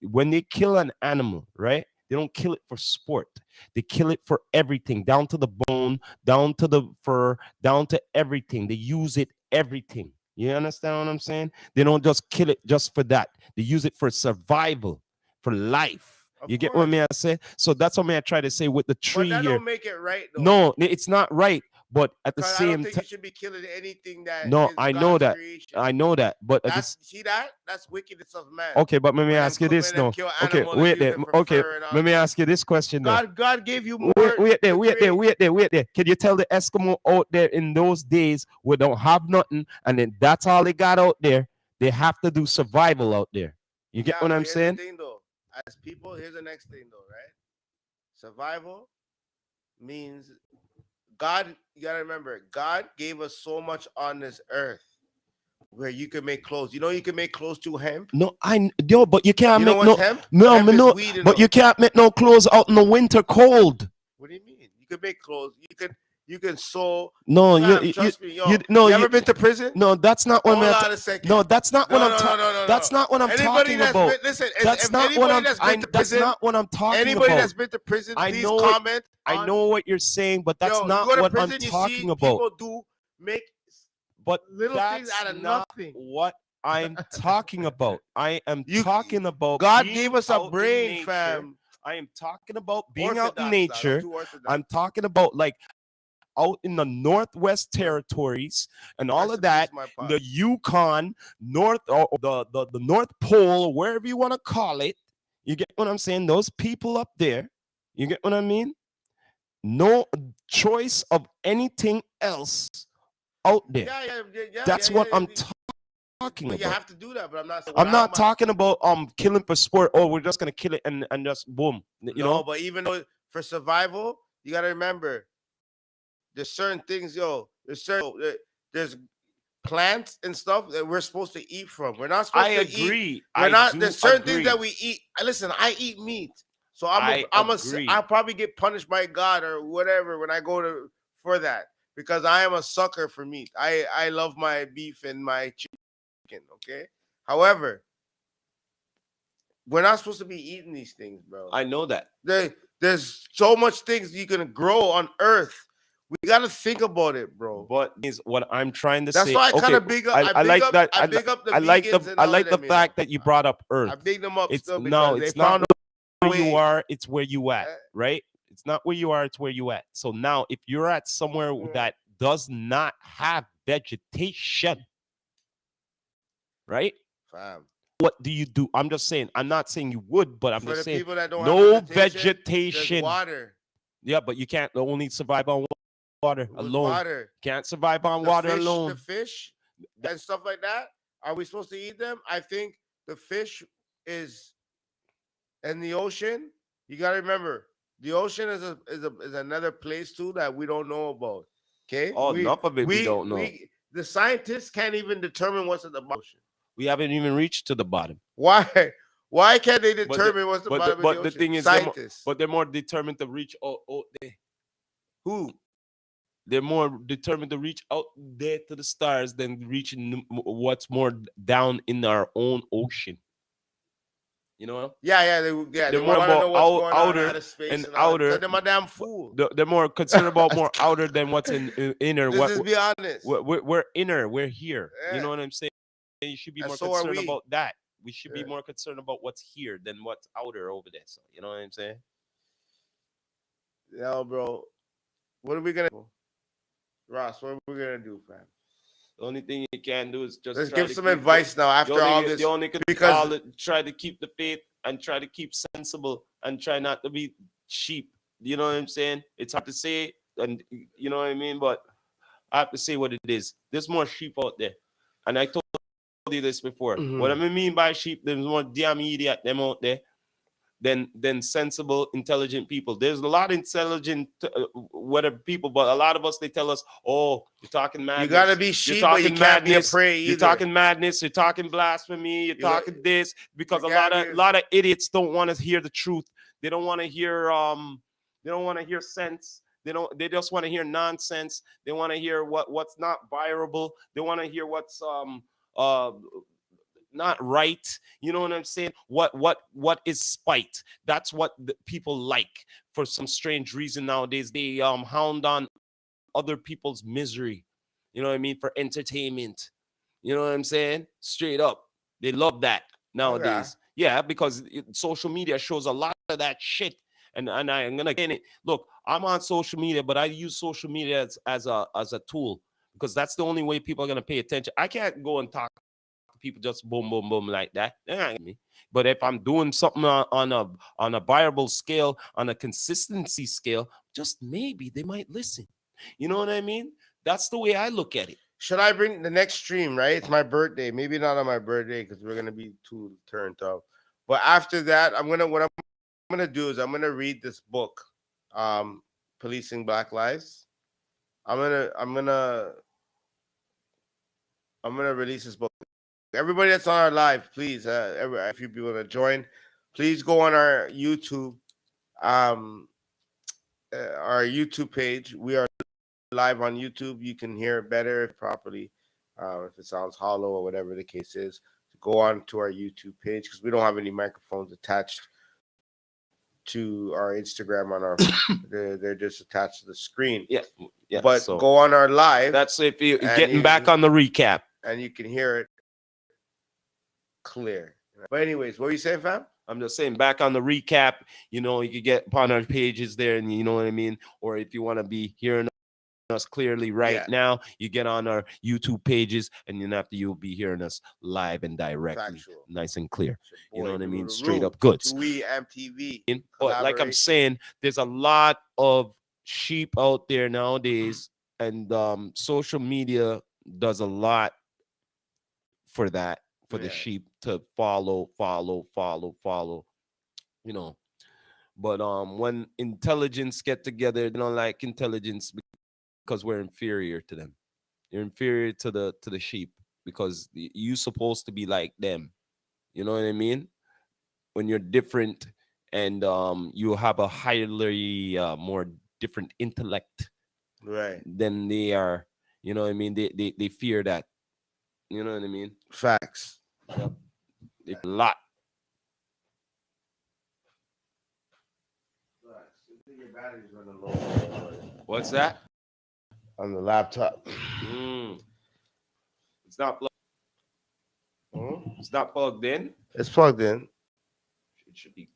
When they kill an animal, right? They don't kill it for sport. They kill it for everything, down to the bone, down to the fur, down to everything. They use it everything. You understand what I'm saying? They don't just kill it just for that. They use it for survival, for life. You get what I say? So that's what I try to say with the tree but that here. Don't make it right, though. No, it's not right. But at the same time, I don't think you should be killing anything that. No, I know God's that. creation. I know that. But see that? That's wickedness of man. Okay, but let me ask you this now. Okay, wait there. Okay, let me ask you this question now. God gave you more. Wait there. Can you tell the Eskimo out there in those days where don't have nothing, and then that's all they got out there? They have to do survival out there. You get what I'm saying? Thing, though, as people, here's the next thing, though, right? Survival means God. You gotta remember, God gave us so much on this earth where you can make clothes. You know, you can make clothes to hemp. No, but you can't make hemp. No, but you can't make no clothes out in the winter cold. What do you mean? You can make clothes. You can sew. No, trust me, yo. You ever been to prison? No, that's not what I'm talking about. No, that's not what I'm talking. That's not what I'm talking about. Listen, that's not what I'm. That's not what I'm talking about. Anybody that's been to prison, please comment. I know what you're saying, but that's not what I'm talking about. People do make little things out of nothing. What I'm talking about. I am talking about God gave us a brain, fam. I am talking about being out in nature. I'm talking about like out in the Northwest Territories and all of that, the Yukon, North, or the North Pole, wherever you want to call it. You get what I'm saying? Those people up there, you get what I mean? No choice of anything else out there. That's what I'm talking about. You have to do that, but I'm not. I'm not talking about killing for sport. Oh, we're just gonna kill it and just boom. You know. But even though for survival, you gotta remember, there's certain things, there's plants and stuff that we're supposed to eat from. We're not supposed to eat. I agree. There's certain things that we eat. Listen, I eat meat, so I'll probably get punished by God or whatever when I go for that, because I am a sucker for meat. I love my beef and my chicken. Okay. However, we're not supposed to be eating these things, bro. I know that. There's so much things you can grow on Earth. We got to think about it, bro. But is what I'm trying to say. That's why I kind of big up. I like that. I big up the I like the fact that you brought up Earth. I big them up. It's not where you are. It's where you at, right? It's not where you are. It's where you at. So now, if you're at somewhere that does not have vegetation, right? Fam. What do you do? I'm just saying. I'm not saying you would, but I'm just saying no vegetation. Water. Yeah, but you can't only survive on water alone. Water. Can't survive on water alone. The fish. That, and stuff like that? Are we supposed to eat them? I think the fish is in the ocean. You got to remember, the ocean is another place too that we don't know about. Okay, oh, enough of it we don't know. the scientists can't even determine what's at the bottom. We haven't even reached to the bottom. Why? Why can't they But the, determine what's the but the, bottom of the but the ocean? thing is, Scientists. they're more determined to reach out there. Who? They're more determined to reach out there to the stars than reaching what's more down in our own ocean. You know, Yeah, they're they more want to about know what's going on out outer of space and and all. Because outer. they're my damn fool. They're more concerned about more outer than what's in inner. Let's just be honest. We're inner. We're here. You Yeah. know what I'm saying? You should be And more so are concerned we. about that. We should be Yeah. more concerned about what's here than what's outer over there. So you know what I'm saying? Yeah, bro. What are we gonna do? Ross, what are we gonna do, fam? The only thing you can do is just Let's try give to some keep advice now after all this. the only could Because try to keep the faith and try to keep sensible and try not to be sheep. You know what I'm saying? It's hard to say, and you know what I mean, but I have to say what it is. There's more sheep out there, and I told you this before. What I mean by sheep, there's more damn idiot them out there than sensible, intelligent people. There's a lot of intelligent, whatever people, but a lot of us they tell us, "Oh, you're talking madness. you gotta be You're sheep, but talking you can't be a madness. prey either. You're talking madness. You're talking blasphemy. You're talking this because a can't lot of idiots don't want to hear the truth. They don't want to hear they don't want to hear sense. They just want to hear nonsense. They want to hear what's not viable. They want to hear what's uh not right. You know what I'm saying? What is spite? That's what the people like. For some strange reason nowadays, they hound on other people's misery. You know what I mean? For entertainment. You know what I'm saying? Straight up. They love that Okay. nowadays. Yeah, because social media shows a lot of that shit. And I'm gonna get it. Look, I'm on social media, but I use social media as a tool because that's the only way people are gonna pay attention. I can't go and talk to people just boom, boom, boom like that. They're not gonna get me. But if I'm doing something on a viable scale, on a consistency scale, just maybe they might listen. You know what I mean? That's the way I look at it. Should I bring the next stream, right? It's my birthday. Maybe not on my birthday because we're gonna be too turned up. But after that, what I'm gonna do is I'm gonna read this book, um, Policing Black Lives. I'm gonna I'm gonna I'm gonna release this book. Everybody that's on our live, please, if you want to join, please go on um, our YouTube page. We are live on YouTube. You can hear it better properly. If it sounds hollow or whatever the case is, go on to our YouTube page because we don't have any microphones attached to our Instagram on our. They're just attached to the screen. Yeah. But So go on our live. that's if you're getting back on the recap. And you can hear it clear. But anyways, what were you saying, fam? I'm just saying, back on the recap, you know, you can get upon our pages there, and you know what I mean. Or if you want to be hearing us clearly right now, you get on our YouTube pages, and then after you'll be hearing us live and directly, Factual. Nice and clear. You know what I mean? Rule. Straight up goods. We Amptv. But like I'm saying, there's a lot of sheep out there nowadays, and social media does a lot for that, for the sheep to follow, you know. But when intelligence get together, they don't like intelligence because we're inferior to them. You're inferior to the sheep because you supposed to be like them. You know what I mean? When you're different and you have a highly more different intellect than they are. You know what I mean? They fear that. You know what I mean? Facts. Yep. A lot. What's that? On the laptop. It's not plugged. It's not plugged in. It's plugged in. It should be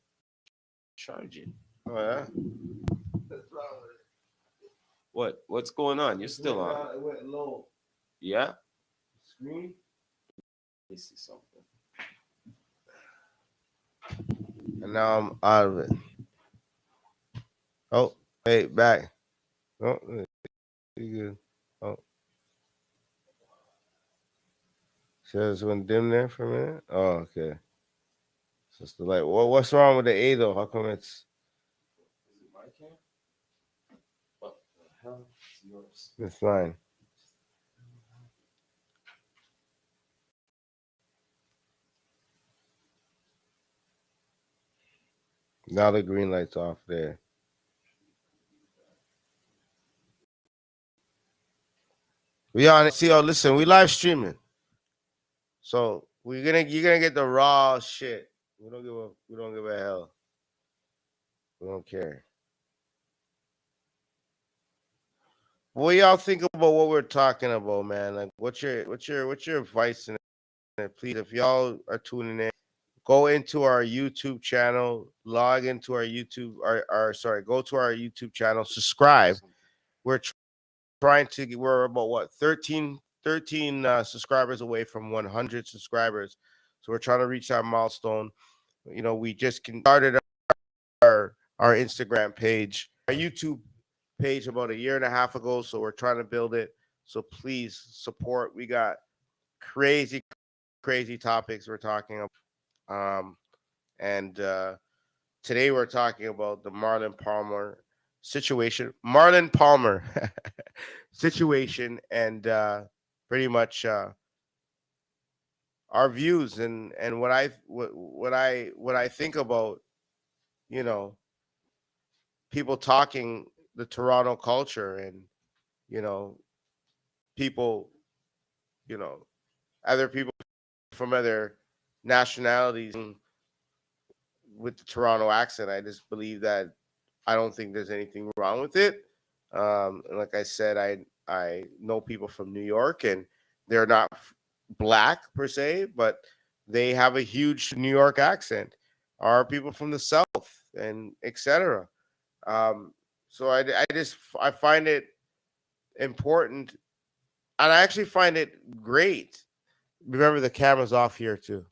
charging. Oh yeah. What's going on? You're still on. It went low. Yeah. Screen. Let me see something. And now I'm out of it. Oh, hey, back. Oh, you good. Oh. Says went dim there for a minute. Oh, okay. So it's the light. What's wrong with the A though? How come it's fine? Now the green light's off there. We on it. See, oh, listen, we live streaming, so you're gonna get the raw shit. We don't give a hell. We don't care. What y'all think about what we're talking about, man? Like, what's your advice in it? Please, if y'all are tuning in, go into our YouTube channel, log into our YouTube, our sorry, go to our YouTube channel, subscribe. We're trying to we're about what 13 subscribers away from 100 subscribers, so we're trying to reach that milestone. We just started our Instagram page, our YouTube page about a year and a half ago, so we're trying to build it. So please support. We got crazy topics we're talking about, and today we're talking about the Marlon Palmer situation. Marlon Palmer situation, and pretty much our views and what I think about you know people talking the Toronto culture and you know people you know other people from other nationalities with the Toronto accent. I just believe that I don't think there's anything wrong with it. And like I said, I know people from New York, and they're not black per se, but they have a huge New York accent. Are people from the South and etc. Um, so I find it important, and I actually find it great. Remember, the camera's off here too.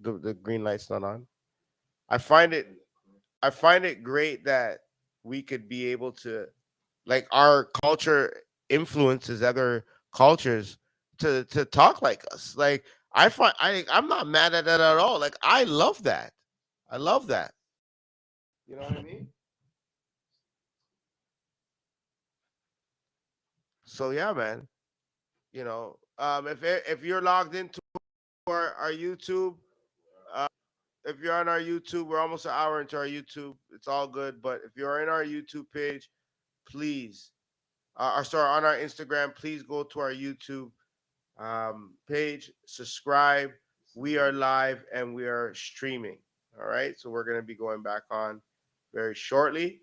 The green light's not on. I find it I find it great that we could be able to, like, our culture influences other cultures to talk like us. Like, I'm not mad at that at all. Like, I love that. I love that. You know what I mean? So yeah, man. If you're logged into our YouTube, uh, if you're on our YouTube, we're almost an hour into our YouTube. It's all good. But if you're in our YouTube page, please, or sorry, on our Instagram, please go to our YouTube page, subscribe. We are live and we are streaming. All right. So we're going to be going back on very shortly.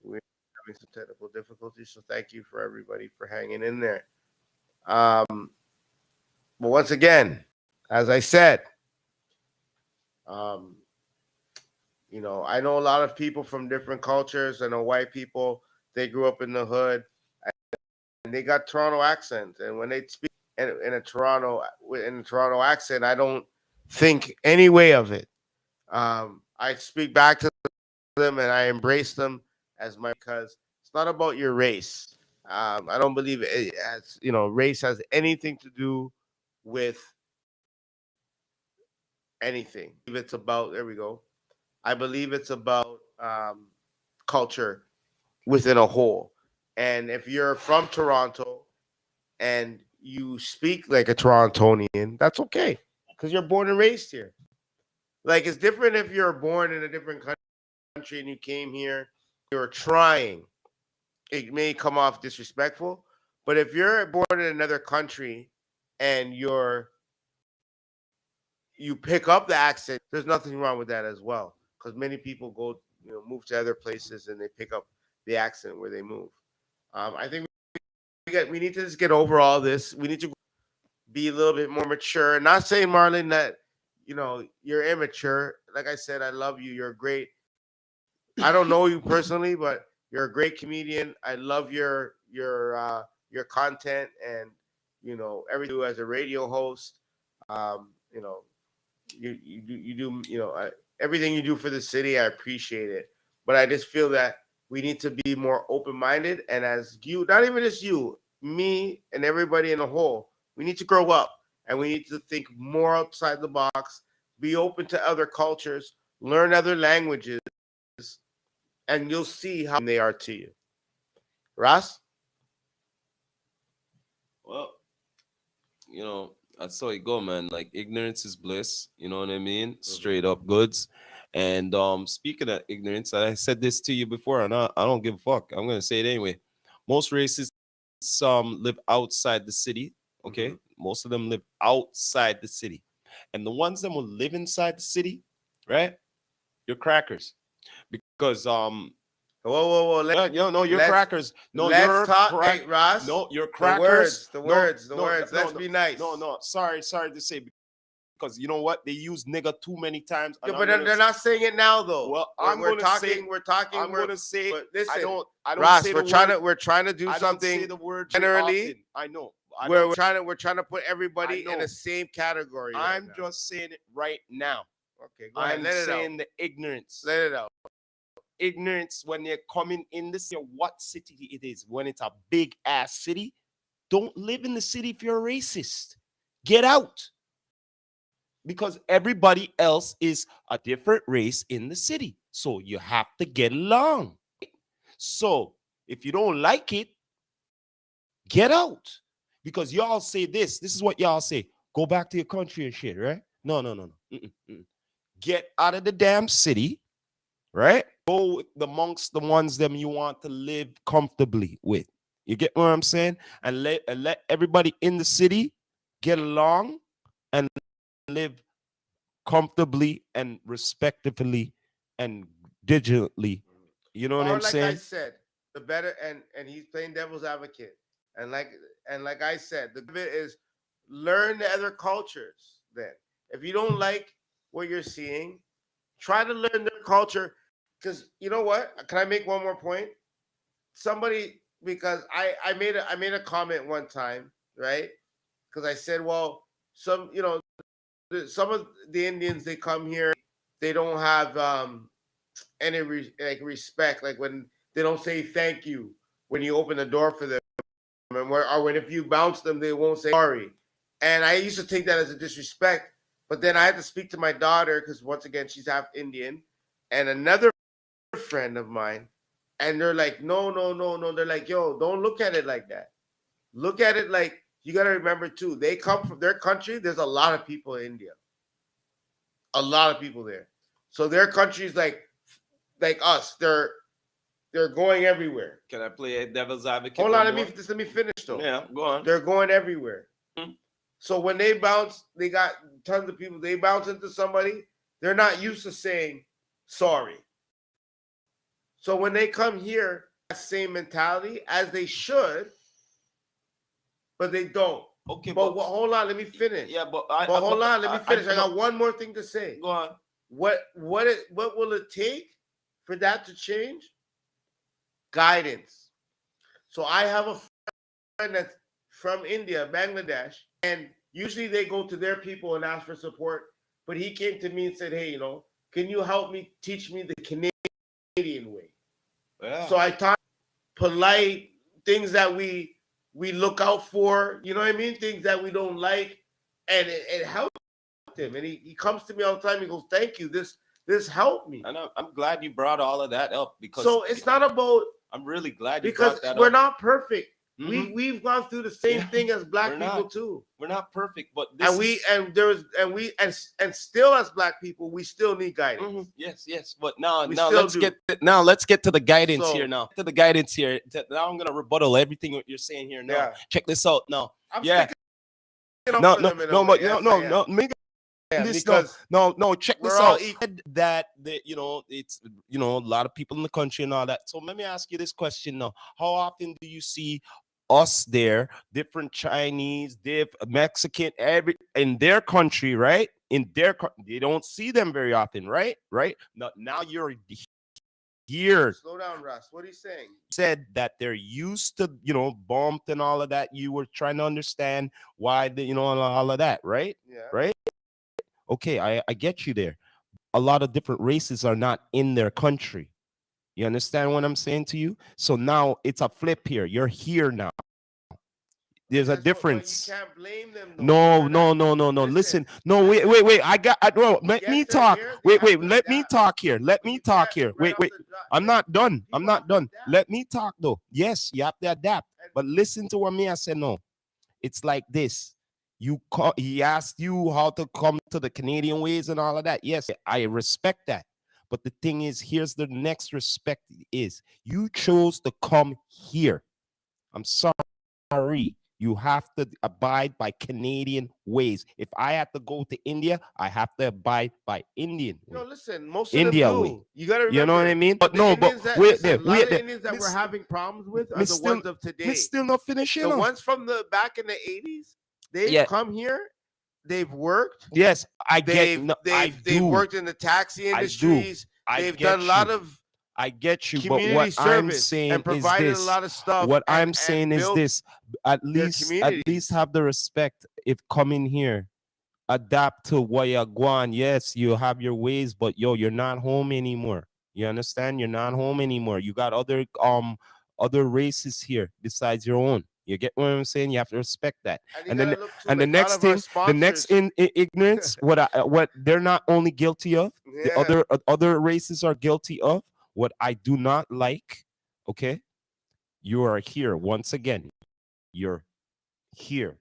We're having some technical difficulties. So thank you for everybody for hanging in there. Um, but once again, as I said, um, I know a lot of people from different cultures. I know white people, they grew up in the hood and they got Toronto accents. And when they speak in a Toronto accent, I don't think any way of it. I speak back to them and I embrace them as my because it's not about your race. I don't believe race has anything to do with anything. It's about there we go. I believe it's about culture within a whole. And if you're from Toronto and you speak like a Torontonian, that's okay because you're born and raised here. Like, it's different if you're born in a different country and you came here, you're trying. It may come off disrespectful, but if you're born in another country and you pick up the accent, there's nothing wrong with that as well. Because many people move to other places and they pick up the accent where they move. I think we need to just get over all this. We need to be a little bit more mature. Not saying, Marlon, that you're immature. Like I said, I love you. You're great. I don't know you personally, but you're a great comedian. I love your content and everything you do as a radio host. Um, you know, you do everything you do for the city. I appreciate it, but I just feel that we need to be more open minded. And as you, not even just you, me, and everybody in the whole, we need to grow up and we need to think more outside the box, be open to other cultures, learn other languages, and you'll see how they are to you. Ross? Well, that's how it go, man. Like ignorance is bliss. You know what I mean? Straight up goods. And speaking of ignorance, I said this to you before, and I don't give a fuck. I'm gonna say it anyway. Most racists live outside the city. Okay, most of them live outside the city, and the ones that will live inside the city, right? You're crackers, because Whoa. no, you're Let's crackers. No, let's you're talk. Hey, Ross. No, you're The crackers. words, the No, words, the no, words. no, Let's no, be nice. no. Sorry to say, because you know what? They use nigga too many times. Yeah, but they're not saying it now, though. Well, we're talking. I'm gonna say. But listen, I don't Ross, say we're trying to do I don't something say the word generally. often. I know. We're trying to put everybody in the same category. I'm just saying it right now. Okay, go ahead. I'm Let it saying out. the ignorance. Let it out. Ignorance when they're coming in the city, what city it is. When it's a big ass city, don't live in the city if you're a racist. Get out. Because everybody else is a different race in the city. So you have to get along. So if you don't like it, get out. Because y'all say this. This is what y'all say. Go back to your country and shit, right? No. Get out of the damn city, right? Go amongst the ones them you want to live comfortably with. You get what I'm saying? And let everybody in the city get along and live comfortably and respectfully and digitally. You know what I'm like I saying? said, the better, and he's playing devil's advocate, and like I said, the bit is learn the other cultures. Then, if you don't like what you're seeing, try to learn their culture. Because you know what? Can I make one more point? Somebody, because I made a comment one time, right? Because I said, well, some of the Indians, they come here, they don't have any respect. Like when they don't say thank you when you open the door for them, or when if you bounce them, they won't say sorry. And I used to take that as a disrespect. But then I had to speak to my daughter because once again she's half Indian, and another friend of mine, and they're like, no. They're like, yo, don't look at it like that. Look at it like you got to remember too. They come from their country. There's a lot of people in India, a lot of people there. So their country's like us. They're going everywhere. Can I play a devil's advocate? Hold on, let me finish though. Yeah, go on. They're going everywhere. Hmm. So when they bounce, they got tons of people. They bounce into somebody. They're not used to saying sorry. So when they come here, that same mentality as they should, but they don't. Okay, but hold on, let me finish. Yeah, but hold on, let me finish. I got one more thing to say. Go on. What will it take for that to change? Guidance. So I have a friend that's from India, Bangladesh, and usually they go to their people and ask for support. But he came to me and said, "Hey, can you help me teach me the Canadian way?" Yeah. So I taught polite things that we look out for. You know what I mean? Things that we don't like, and it helped him. And he comes to me all the time. He goes, "Thank you. This helped me." And I'm glad you brought all of that up because so it's not about. I'm really glad you because brought that we're up. not perfect. Mhm. We've gone through the same thing as black We're people not. too. We're not perfect, but this and still as black people, we still need guidance. Mhm. Yes. But now We let's still do. let's get to the guidance So- here now. To the guidance here. Now I'm gonna rebuttal everything what you're saying here. Now Yeah. check this out. Now I'm yeah. sticking No, up for them in a no, way. but Yes, no, I am. no. Make Yeah, this because no. Check we're this all out. equal. That it's a lot of people in the country and all that. So let me ask you this question now: how often do you see us there, different Chinese, Mexican, every in their country, right? They don't see them very often, right? Right now you're here. Slow down, Russ. What are you saying? Said that they're used to bumped and all of that. You were trying to understand why all of that, right? Yeah. Right. Okay, I get you there. A lot of different races are not in their country. You understand what I'm saying to you? So now it's a flip here. You're here now. There's a But you difference. can't blame them. Though. No, no, no, no, no. Listen, no, wait, wait, wait. Bro, let me talk. Wait, wait. Let me talk here. Let me talk here. Wait, wait. I'm not done. I'm not done. Let me talk though. Yes, you have to adapt. But listen to what me I said. No, it's like this. He asked you how to come to the Canadian ways and all of that. Yes, I respect that. But the thing is, here's the next respect is you chose to come here. I'm sorry. You have to abide by Canadian ways. If I have to go to India, I have to abide by Indian way. No, listen, most India of them do. way. You gotta remember. You know what I mean? But no, but wait there. A lot of Indians that we're having problems with are the ones of today. Still not finishing. The ones from the back in the 80s, they've come here, they've worked. Yes, they've worked in the taxi industries. They've done a lot of I get you, but what I'm saying and provided is this. a lot of stuff. What I'm saying is this: at least have the respect. If coming here, adapt to what you're going. Yes, you have your ways, but you're not home anymore. You understand? You're not home anymore. You got other races here besides your own. You get what I'm saying? You have to respect that. And then the next thing, the next in ignorance, what they're not only guilty of, the other races are guilty of. What I do not like, okay? You are here once again. You're here.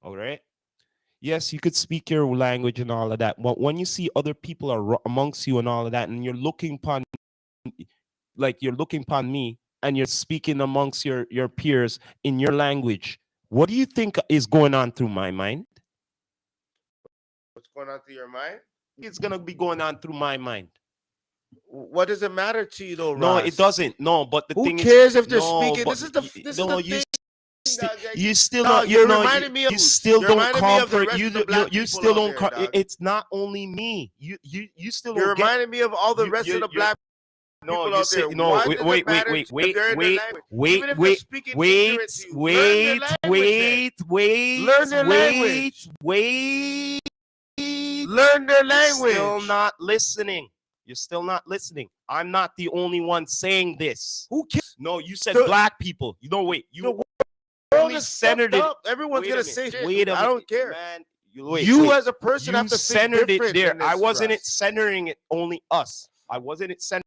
All right? Yes, you could speak your language and all of that. But when you see other people are amongst you and all of that, and you're looking upon me, and you're speaking amongst your peers in your language, what do you think is going on through my mind? What's going on through your mind? It's gonna be going on through my mind. What does it matter to you, though, Ross? No, it doesn't. No, but the thing is, who cares if they're speaking? This is the you still don't. You know, you still don't comfort. You still don't. It's not only me. You still. You're reminding me of all the rest of the black. No, you say no. Wait. Learn their language. Learn their language. Still not listening. You're still not listening. I'm not the only one saying this. Who cares? No, you said black people. You know, wait. You only centered it. Everyone's gonna say shit. Wait a minute, I don't care, man. You as a person have to centered it there. I wasn't centering it only us. I wasn't centering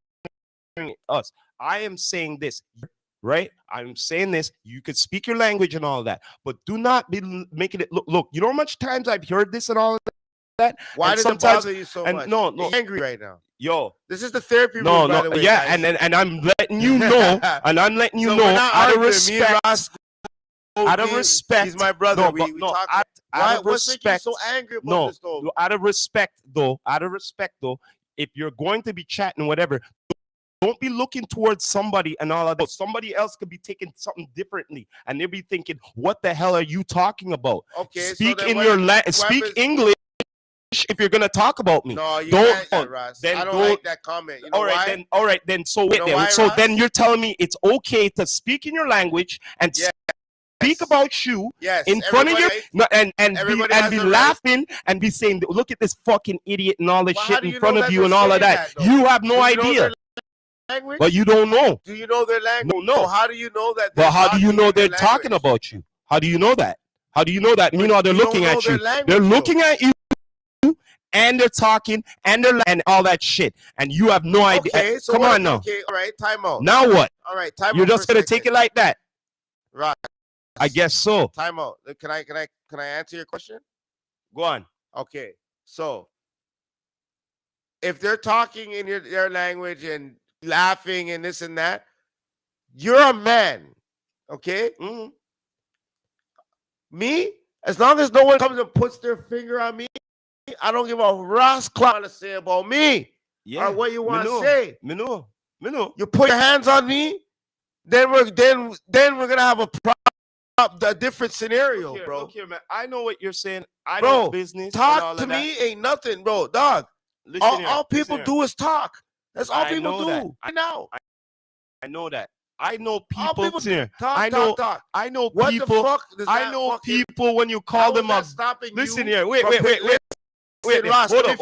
it us. I am saying this, right? I'm saying this. You could speak your language and all that, but do not be making it look. You know how much times I've heard this and all of that. Why does it bother you so much? No, I'm angry right now. Yo, this is the therapy room, by the way, yeah, guys. and I'm letting you know, out of respect. Out of respect, he's my brother. No, we talk. Out of what's respect, making you so angry about this, though? Out of respect, though, if you're going to be chatting, whatever, don't be looking towards somebody and all of that. Somebody else could be taking something differently, and they'll be thinking, "What the hell are you talking about?" Okay, speak in your language. Speak English. If you're gonna talk about me, no, you don't. Can't, Russ. I don't like that comment. You know why? All right, then. So wait, so then you're telling me it's okay to speak in your language and speak about you in front of your and be laughing and be saying, "Look at this fucking idiot and all this shit in front of you and all of that." You have no idea. But you don't know. Do you know their language? No. So how do you know that? But how do you know they're talking about you? How do you know that? How do you know that? Meanwhile, they're looking at you. They're looking at you. And they're talking and all that shit, and you have no idea. Okay, so come on now. Okay, all right, time out. Now what? All right, time out. You're just gonna take it like that, right? I guess so. Time out. Can I answer your question? Go on. Okay, so if they're talking in their language and laughing and this and that, you're a man, okay? Mm-hmm. Me, as long as no one comes and puts their finger on me, I don't give a Ross clown to say about me. Yeah. Or what you want to say. Me know. You put your hands on me, then we're gonna have a different scenario, bro. Look here, man. I know what you're saying. I know business. Talk to me ain't nothing, bro. Dog. All people do is talk. That's all people do. I know. I know that. I know people here. Talk. I know what people. The fuck I know people when you call them up. Listen here. Wait. Ross, hold on.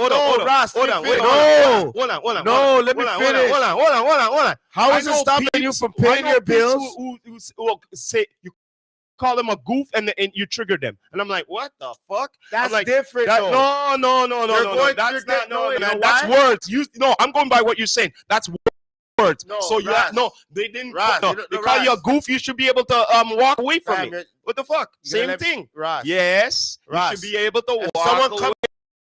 No, let me finish. Hold on. How is it stopping you from paying your bills? Who say you call them a goof, and you trigger them, and I'm like, what the fuck? That's I'm like, different, though. No. That's not. No, man. That's words. I'm going by what you're saying. That's words. No, so you Ras, no, they didn't. Ras, No, they call you a Ras. goof. You should be able to walk away from Fam, it. What the fuck? Same thing. Ras. Yes, Ras. you should be able to If walk someone away comes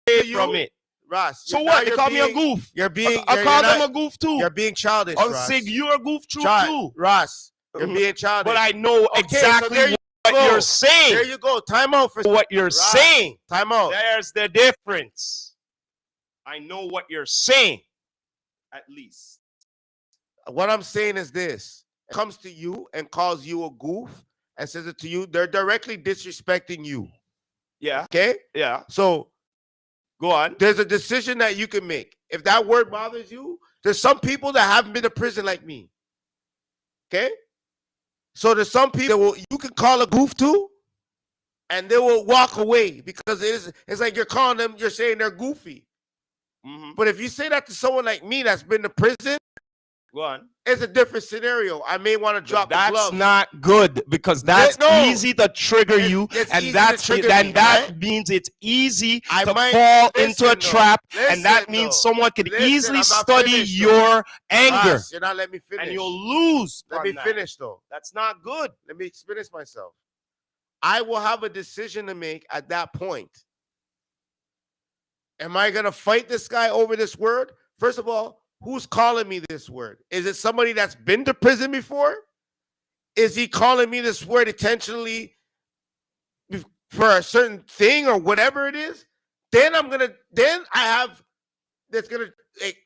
to you, from it. Ras. So what? They call me a goof. You're being. I call them a goof too. You're being childish, I'll Ras. say you're a goof too. Ras, you're being childish. But I know Okay, exactly so what you're saying. There you go. Time out for what you're saying. Time out. There's the difference. I know what you're saying. At least. What I'm saying is this. It comes to you and calls you a goof and says it to you. They're directly disrespecting you. Yeah. Okay? Yeah. So go on. There's a decision that you can make. If that word bothers you, there's some people that haven't been to prison like me. Okay? So there's some people that you can call a goof too, and they will walk away because it's like you're calling them, you're saying they're goofy. Mm-hmm. But if you say that to someone like me that's been to prison, go on. It's a different scenario. I may want to drop the glove. That's not good because that's easy to trigger you, and that means it's easy to fall into a trap, and that means someone could easily study your anger. Gosh, you're not letting me finish, and you'll lose. Let me finish though. That's not good. Let me finish myself. I will have a decision to make at that point. Am I gonna fight this guy over this word? First of all, who's calling me this word? Is it somebody that's been to prison before? Is he calling me this word intentionally for a certain thing or whatever it is? Then I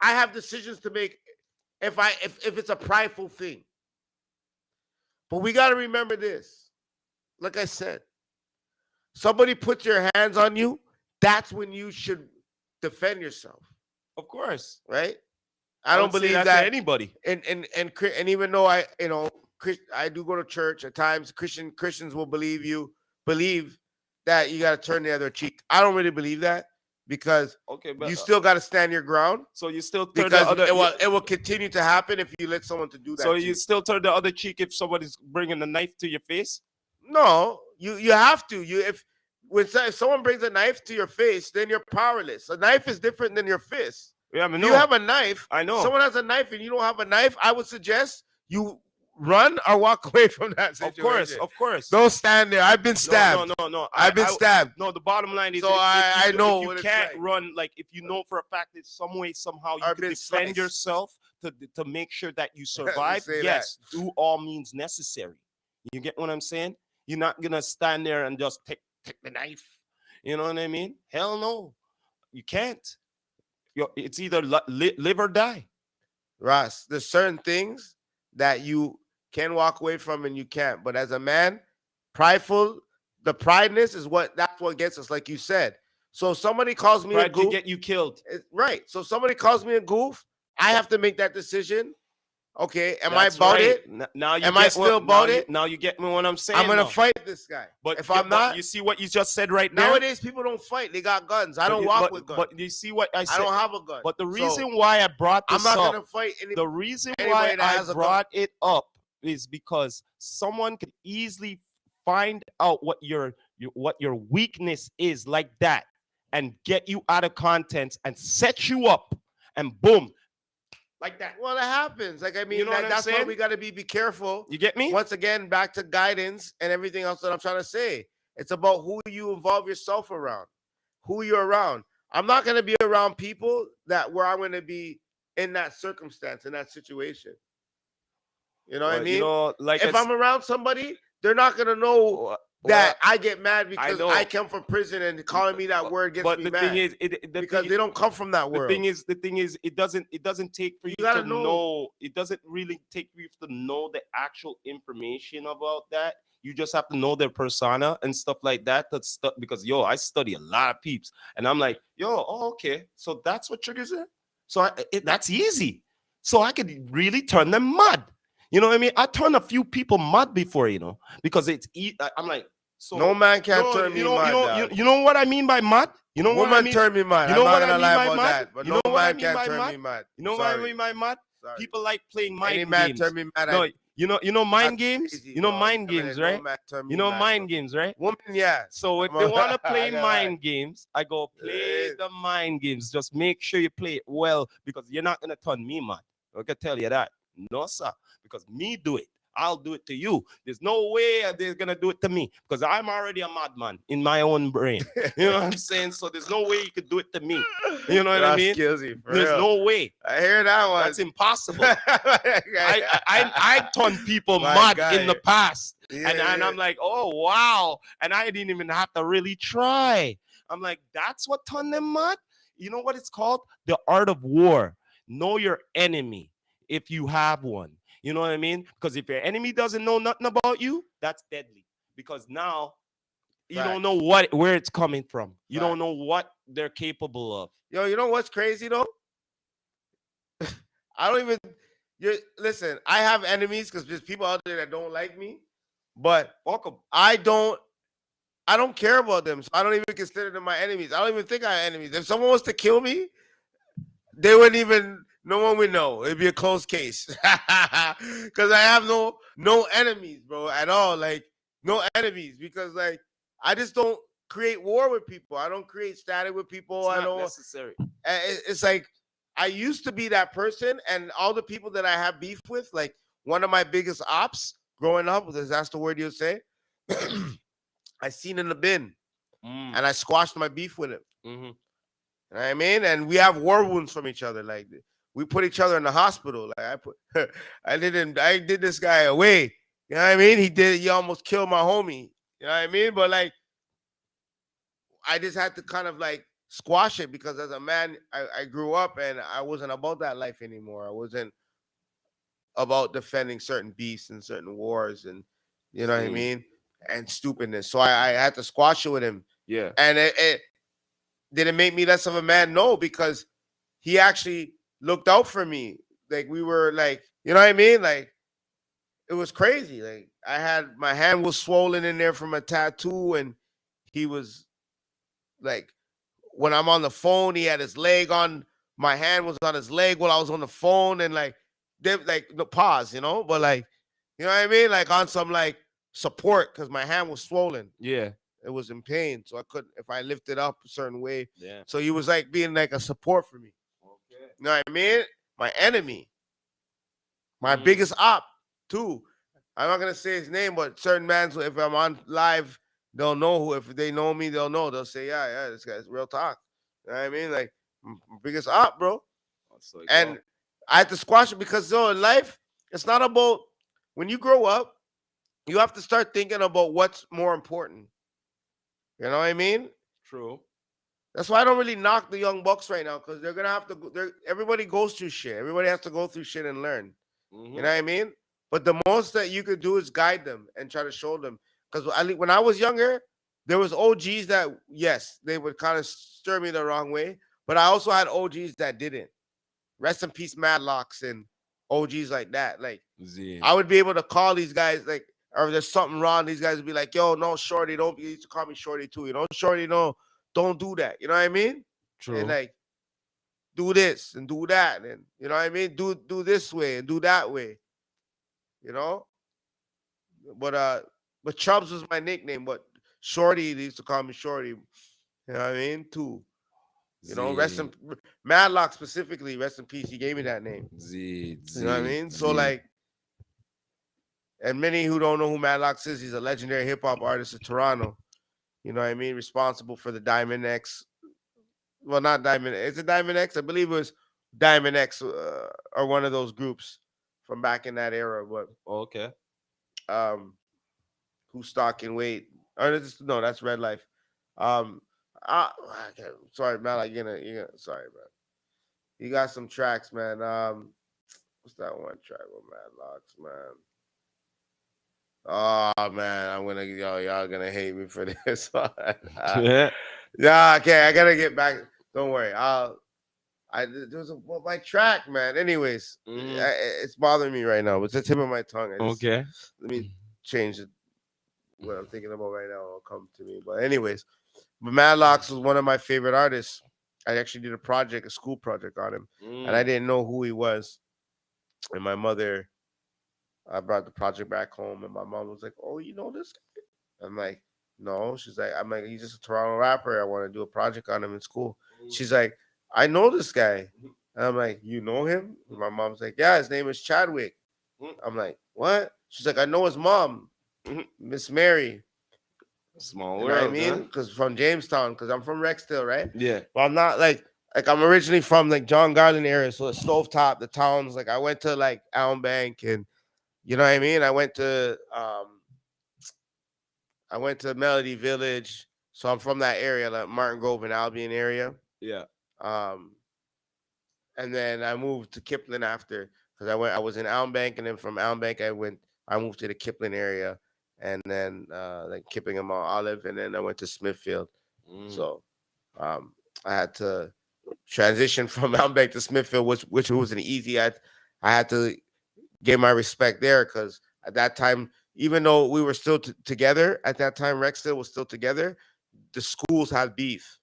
have decisions to make if it's a prideful thing. But we got to remember this. Like I said, somebody puts your hands on you, that's when you should defend yourself. Of course. Right? I don't believe that to anybody. And even though I do go to church at times, Christians will believe that you got to turn the other cheek. I don't really believe that because but you still got to stand your ground. So you still turn because the other. It will continue to happen if you let someone to do that. So you still turn the other cheek if somebody's bringing a knife to your face? No, you have to. If someone brings a knife to your face, then you're powerless. A knife is different than your fist. Yeah, I mean, you have a knife. I know. Someone has a knife and you don't have a knife. I would suggest you run or walk away from that situation. Of course. Don't stand there. I've been stabbed. No. I've been stabbed. No, the bottom line is, so I know if you can't run. Like if you know for a fact that some way somehow you can defend yourself to make sure that you survive. Yes, do all means necessary. You get what I'm saying? You're not gonna stand there and just take the knife. You know what I mean? Hell no, you can't. It's either live or die. Ross, there's certain things that you can walk away from and you can't. But as a man, the prideness is that's what gets us, like you said. So if somebody calls me a goof, get you killed. Right. So somebody calls me a goof, I have to make that decision. Okay, am I That's about right. it? Now you am I still about it? Now you get me what I'm saying. I'm gonna fight this guy. But if I'm not, you see what you just said right now. Nowadays, people don't fight; they got guns. I don't walk with guns. But you see what I said. I don't have a gun. But the reason why I brought this up, I'm not gonna fight. The reason why I brought it up is because someone could easily find out what your weakness is like that, and get you out of context and set you up, and boom. Like that. Well, it happens. Like, I mean, you know that's why we got to be careful. You get me? Once again, back to guidance and everything else that I'm trying to say. It's about who you involve yourself around, who you're around. I'm not going to be around people where I'm going to be in that circumstance, in that situation. You know what I mean? You know, like if I'm around somebody, they're not going to know that I get mad because I come from prison and calling me that word gets me mad. Thing is, because they don't come from that world. The thing is, it doesn't take for you to know. It doesn't really take you to know the actual information about that. You just have to know their persona and stuff like that. Because I study a lot of peeps, and I'm like, okay, so that's what triggers it. So that's easy. So I could really turn them mad. You know what I mean? I turned a few people mad before, because I'm like, so no man can turn me mad. You know what I mean by mad? You know what I mean? Turn me mad. You know I'm what not gonna I lie mean about by that. But no man can turn me mad. You know what I mean by mad? Sorry. People like playing mind Any man games. turn me mad. No, mind That's games. crazy, You know bro. mind Never games, let no right? man turn You me know mad, bro. mind games, right? Woman, yeah. So if I'm they a, want to I play gotta lie. mind games, I go play Eh, the mind games. Just make sure you play it well because you're not gonna turn me mad. I can tell you that. No, sir. Because me do it. I'll do it to you. There's no way they're gonna do it to me because I'm already a madman in my own brain. You know what I'm saying? So there's no way you could do it to me. You know what I That's mean? skillsy, for There's real. no way. I hear that one. That's impossible. I turned people My mad in the guy. past. And Yeah. I'm like, oh wow. And I didn't even have to really try. I'm like, that's what turned them mad? You know what it's called? The art of war. Know your enemy if you have one. You know what I mean? Because if your enemy doesn't know nothing about you, that's deadly. Because now you don't know Facts. where it's coming from. You don't know Facts. what they're capable of. Yo, you know what's crazy though? I don't even. You listen. I have enemies because there's people out there that don't like me, but Welcome. I don't. I don't care about them, so I don't even consider them my enemies. I don't even think I have enemies. If someone was to kill me, they wouldn't even. No one would know. It'd be a closed case because I have no enemies, bro, at all. Like no enemies because like I just don't create war with people. I don't create static with people. It's I not don't. necessary. It's like I used to be that person, and all the people that I have beef with, like one of my biggest ops growing up, because that's the word you would say, I seen in the bin, Mm. and I squashed my beef with him. Mm-hmm. You know what I mean? And we have war wounds from each other. Like we put each other in the hospital. Like I did this guy away. You know what I mean? He almost killed my homie. You know what I mean? But like I just had to kind of like squash it because as a man, I grew up and I wasn't about that life anymore. I wasn't about defending certain beasts and certain wars and you know what I Mm. mean? And stupidness. So I had to squash it with him. Yeah. And it did it make me less of a man? No, because he actually looked out for me. Like we were like, you know what I mean? Like it was crazy. Like I had my hand was swollen in there from a tattoo and he was like when I'm on the phone, he had his leg on my hand was on his leg while I was on the phone and like they like no pause, but like you know what I mean? Like on some like support because my hand was swollen. Yeah. It was in pain. So I couldn't if I lifted up a certain way. Yeah. So he was like being like a support for me. Okay. You know what I mean? My enemy, my Mm. biggest op, too. I'm not gonna say his name, but certain mans, if I'm on live, they'll know who. If they know me, they'll know. They'll say, "Yeah, this guy's real talk." You know what I mean? Like my biggest op, bro. So you go. And I had to squash it because though in life, it's not about when you grow up, you have to start thinking about what's more important. You know what I mean? True. That's why I don't really knock the young bucks right now because they're gonna have to. Everybody goes through shit. Everybody has to go through shit and learn. You Mm-hmm. know what I mean? But the most that you could do is guide them and try to show them. Because when I was younger, there was OGs that yes, they would kind of stir me the wrong way. But I also had OGs that didn't. Rest in peace, Madlocks and OGs like that. Like Z. I would be able to call these guys like, or if there's something wrong, these guys would be like, "Yo, no, Shorty, don't." You used to call me Shorty too. Shorty, no, don't do that. You know what I mean? And True. like, do this and do that, and you know what I mean? Do this way and do that way. You know, but Chubbs was my nickname, but Shorty they used to call me Shorty. You know what I mean? Too. Rest in Z. Madlock specifically, rest in peace. He gave me that name. Z. You know what I Z. mean? So Z. like, and many who don't know who Madlocks is, he's a legendary hip hop artist of Toronto. You know what I mean? Responsible for the Diamond X. Well, not Diamond. Is it Diamond X? I believe it was Diamond X or one of those groups from back in that era. But Okay. um, who's stocking weight? Or no, that's Red Life. Um, sorry, man. Like you're gonna. Sorry, man. You got some tracks, man. What's that one track with Madlocks, man? Oh man, y'all gonna hate me for this one. Yeah. Yeah, okay, I gotta get back. Don't worry. There's my track, man. Anyways, Mm-hmm. it's bothering me right now. It's the tip of my tongue. Okay. Let me change it. What I'm thinking about right now will come to me. But anyways, but Madlocks was one of my favorite artists. I actually did a school project on him, and I Mm. didn't know who he was. And my mother I brought the project back home, and my mom was like, "Oh, you know this?" I'm like, "No." She's like, "I'm like, he's just a Toronto rapper. I want to do a project on him in school." She's like, "I know this guy." And I'm like, "You know him?" And my mom's like, "Yeah, his name is Chadwick." I'm like, "What?" She's like, "I know his mom, Miss Mary." Small You know what I world, huh? mean? Because from Jamestown, because I'm from Rexdale, right? Yeah. But I'm not like I'm originally from like John Garland area, so the stovetop, the towns. Like I went to like Allen Bank, and you know what I mean. I went to Melody Village, so I'm from that area, like Martin Grove and Albion area. Yeah. Um, and then I moved to Kipling after because I was in Allen Bank, and then from Allen Bank I moved to the Kipling area, and then like Kipling and Mount Olive, and then I went to Smithfield. Mm. So I had to transition from Allen Bank to Smithfield, which wasn't easy. I had to get my respect there because at that time, even though we were still together at that time, Rexdale was still together. The schools had beef.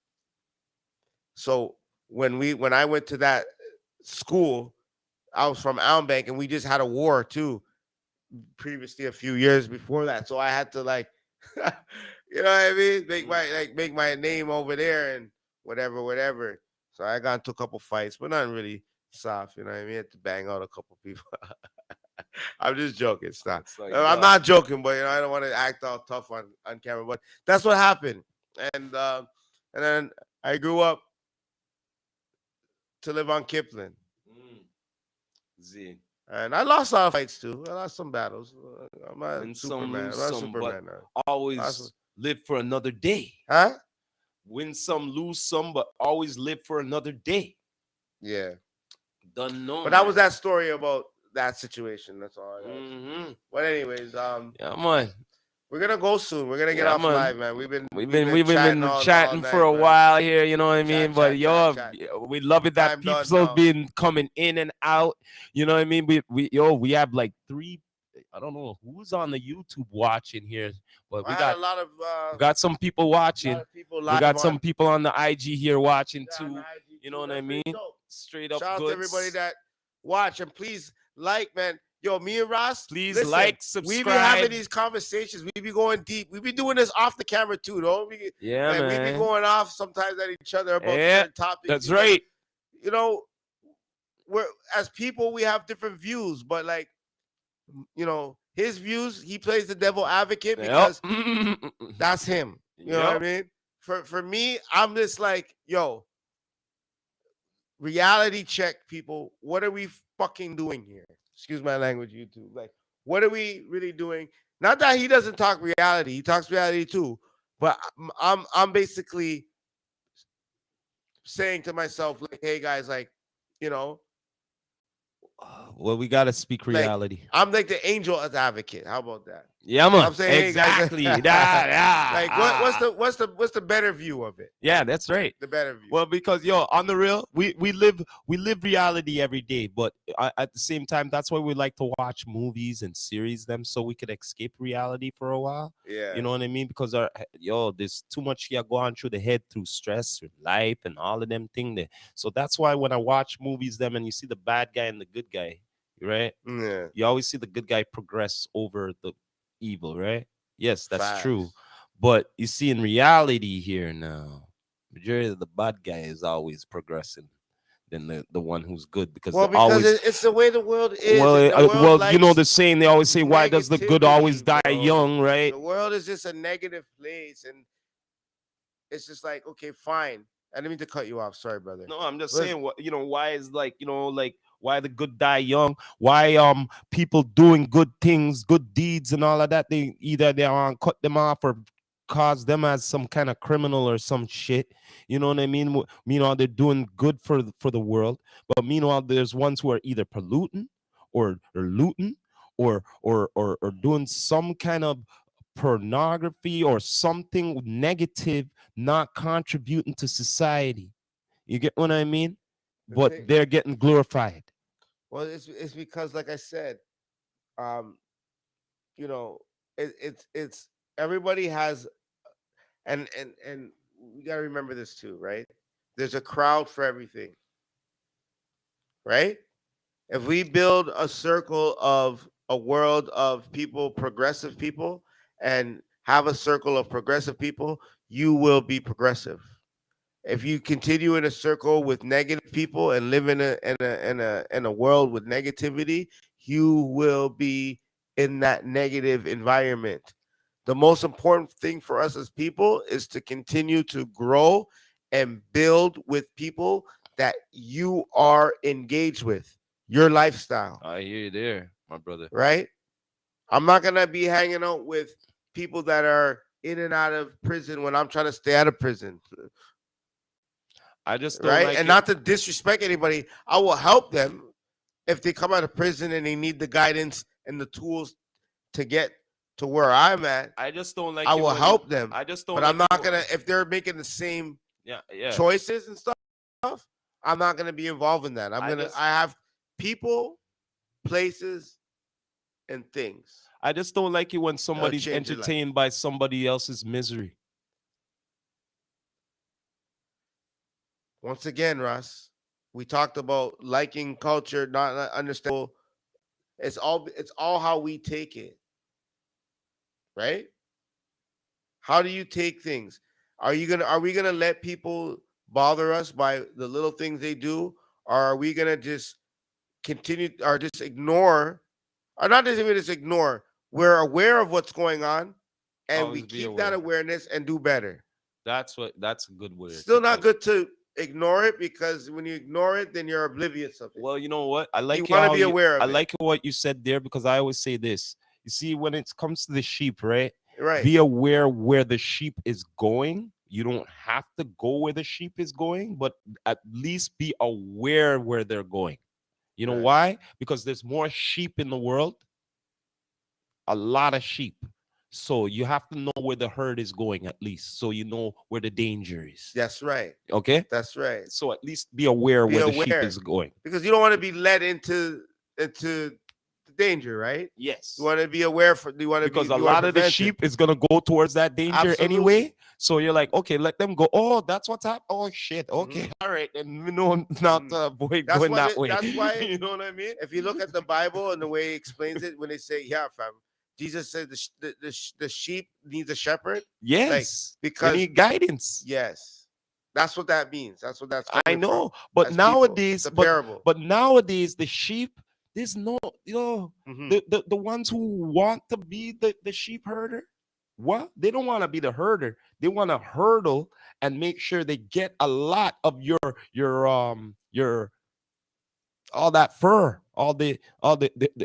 So when I went to that school, I was from Allenbank, and we just had a war too previously a few years before that. So I had to like, you know what I mean, make my name over there and whatever. So I got into a couple fights, but nothing really soft. You know what I mean? I had to bang out a couple people. I'm just joking. Stop. It's like, I'm not joking, but I don't want to act all tough on camera. But that's what happened, and and then I grew up to live on Kipling. mm, Z. And I lost a lot of fights too. I lost some battles. I'm not Win some, Superman. lose I'm not some, but Superman. always live for another day. Huh? Win some, lose some, but always live for another day. Yeah. Don't know, But that was man. that story about that situation. That's all I got. Mm-hmm. But anyways, Yeah, man. we're gonna go soon. We're gonna get Yeah, off man. live, man. We've We've been been we've been, chatting been all chatting for night, a man. while here, you know what I mean? Chat, But chat, chat, yo, chat. we love it that Time done people now. been coming in and out. You know what I mean? We have like three. I don't know who's on the YouTube watching here, but I had we got some people a lot watching. of people We live got on some people on the IG here watching on the too. IG You know too. what I That's mean? pretty dope. Straight up Shout out to everybody goods. that watch, and please like, man. Yo, me and Ross, Please listen. like, We be having subscribe. these conversations. We be going deep. We be doing this off the camera too, though. Yeah, Like we be man. going off sometimes at each other about Yeah, certain topics that's because right. you know we're as people we have different views, but like his views, he plays the devil advocate Yep. because that's him. You know what I Yep. mean? For me, I'm just like, yo, reality check, people. What are we fucking doing here? Excuse my language, YouTube. Like, what are we really doing? Not that he doesn't talk reality; he talks reality too. But I'm basically saying to myself, like, hey guys, like, you know, Well, we gotta speak like reality. I'm like the angel as advocate. How about that? Yeah, man. I'm saying, hey guys, Exactly. Yeah, like, what's the better view of it? yeah, that's right. The better view. Well, because yo, on the real, we live reality every day, but at the same time, that's why we like to watch movies and series them so we could escape reality for a while. Yeah. You know what I mean? Because there's too much here going through the head through stress, with life, and all of them thing there. So that's why when I watch movies, them and you see the bad guy and the good guy, right? Yeah. You always see the good guy progress over the evil, right? Yes, that's true. Facts. But you see, in reality here now, majority of the bad guy is always progressing than the one who's good because Well, they because always it's the way the world is, well and the world well, you know likes the saying they always say, why does the good always negativity, die bro. young, right? The world is just a negative place, and it's just like, okay, fine. I didn't mean to cut you off. Sorry, brother. No, I'm just But saying, what why is like like why the good die young? Why people doing good things, good deeds, and all of that? They either they cut them off or cause them as some kind of criminal or some shit. You know what I mean? Meanwhile, they're doing good for the world, but meanwhile, there's ones who are either polluting or looting or doing some kind of pornography or something negative, not contributing to society. You get what I mean? the But thing, they're getting glorified. well, it's because, like I said, um, you know, it's everybody has, and we gotta remember this too, right? There's a crowd for everything, right? If we build a circle of a world of people, progressive people, and have a circle of progressive people, you will be progressive. If you continue in a circle with negative people and live in a world with negativity, you will be in that negative environment. The most important thing for us as people is to continue to grow and build with people that you are engaged with, your lifestyle, I hear you there, my brother. right? I'm not gonna be hanging out with people that are in and out of prison when I'm trying to stay out of prison, I just don't right? like And it. not to disrespect anybody, I will help them if they come out of prison and they need the guidance and the tools to get to where I'm at. I just don't I like it will when. help them, I just but don't I'm like it. not gonna, if they're making the same Yeah, yeah. choices and stuff, I'm not gonna be involved in that. I just I have people, places, and things I just don't like it when that'll somebody's change your life. entertained by somebody else's misery. Once again, Russ, we talked about liking culture, not understanding. It's all how we take it, right? How do you take things? Are we gonna let people bother us by the little things they do, or are we gonna just continue or just ignore, or not just even just ignore? We're aware of what's going on, and we Always be keep that aware. awareness and do better. That's a good word to Still not put it. good to ignore it, because when you ignore it, then you're oblivious of it. Well, you know what? You want to be aware I of it, like what you said there because I always say this. You see, when it comes to the sheep, right? right? Be aware where the sheep is going. You don't have to go where the sheep is going, but at least be aware where they're going. You know Right. why? Because there's more sheep in the world, a lot of sheep. So you have to know where the herd is going at least, so you know where the danger is. That's right. Okay? That's right. So at least be aware Be where the sheep aware, is going. because you don't want to be led into the danger, right? Yes. You want to be aware for. You want to be. Because a You want to lot of the prevent it. sheep is gonna go towards that danger Absolutely. anyway. So you're like, okay, let them go. Oh, that's what's happening. Oh shit. Okay, Mhm. all right, and we know not Mhm. to avoid That's going why. that way. That's why. You know what I mean? If you look at the Bible and the way he explains it, when they say, "Yeah, fam," Jesus said the sheep needs a shepherd. Yes, they Because need guidance. yes, that's what that means. That's what that's I coming from. know, but As people, it's nowadays, a parable. but nowadays the sheep, there's no, you know, Mhm. the ones who want to be the sheep herder, what they don't want to be the herder. They want to hurdle and make sure they get a lot of your all that fur, all the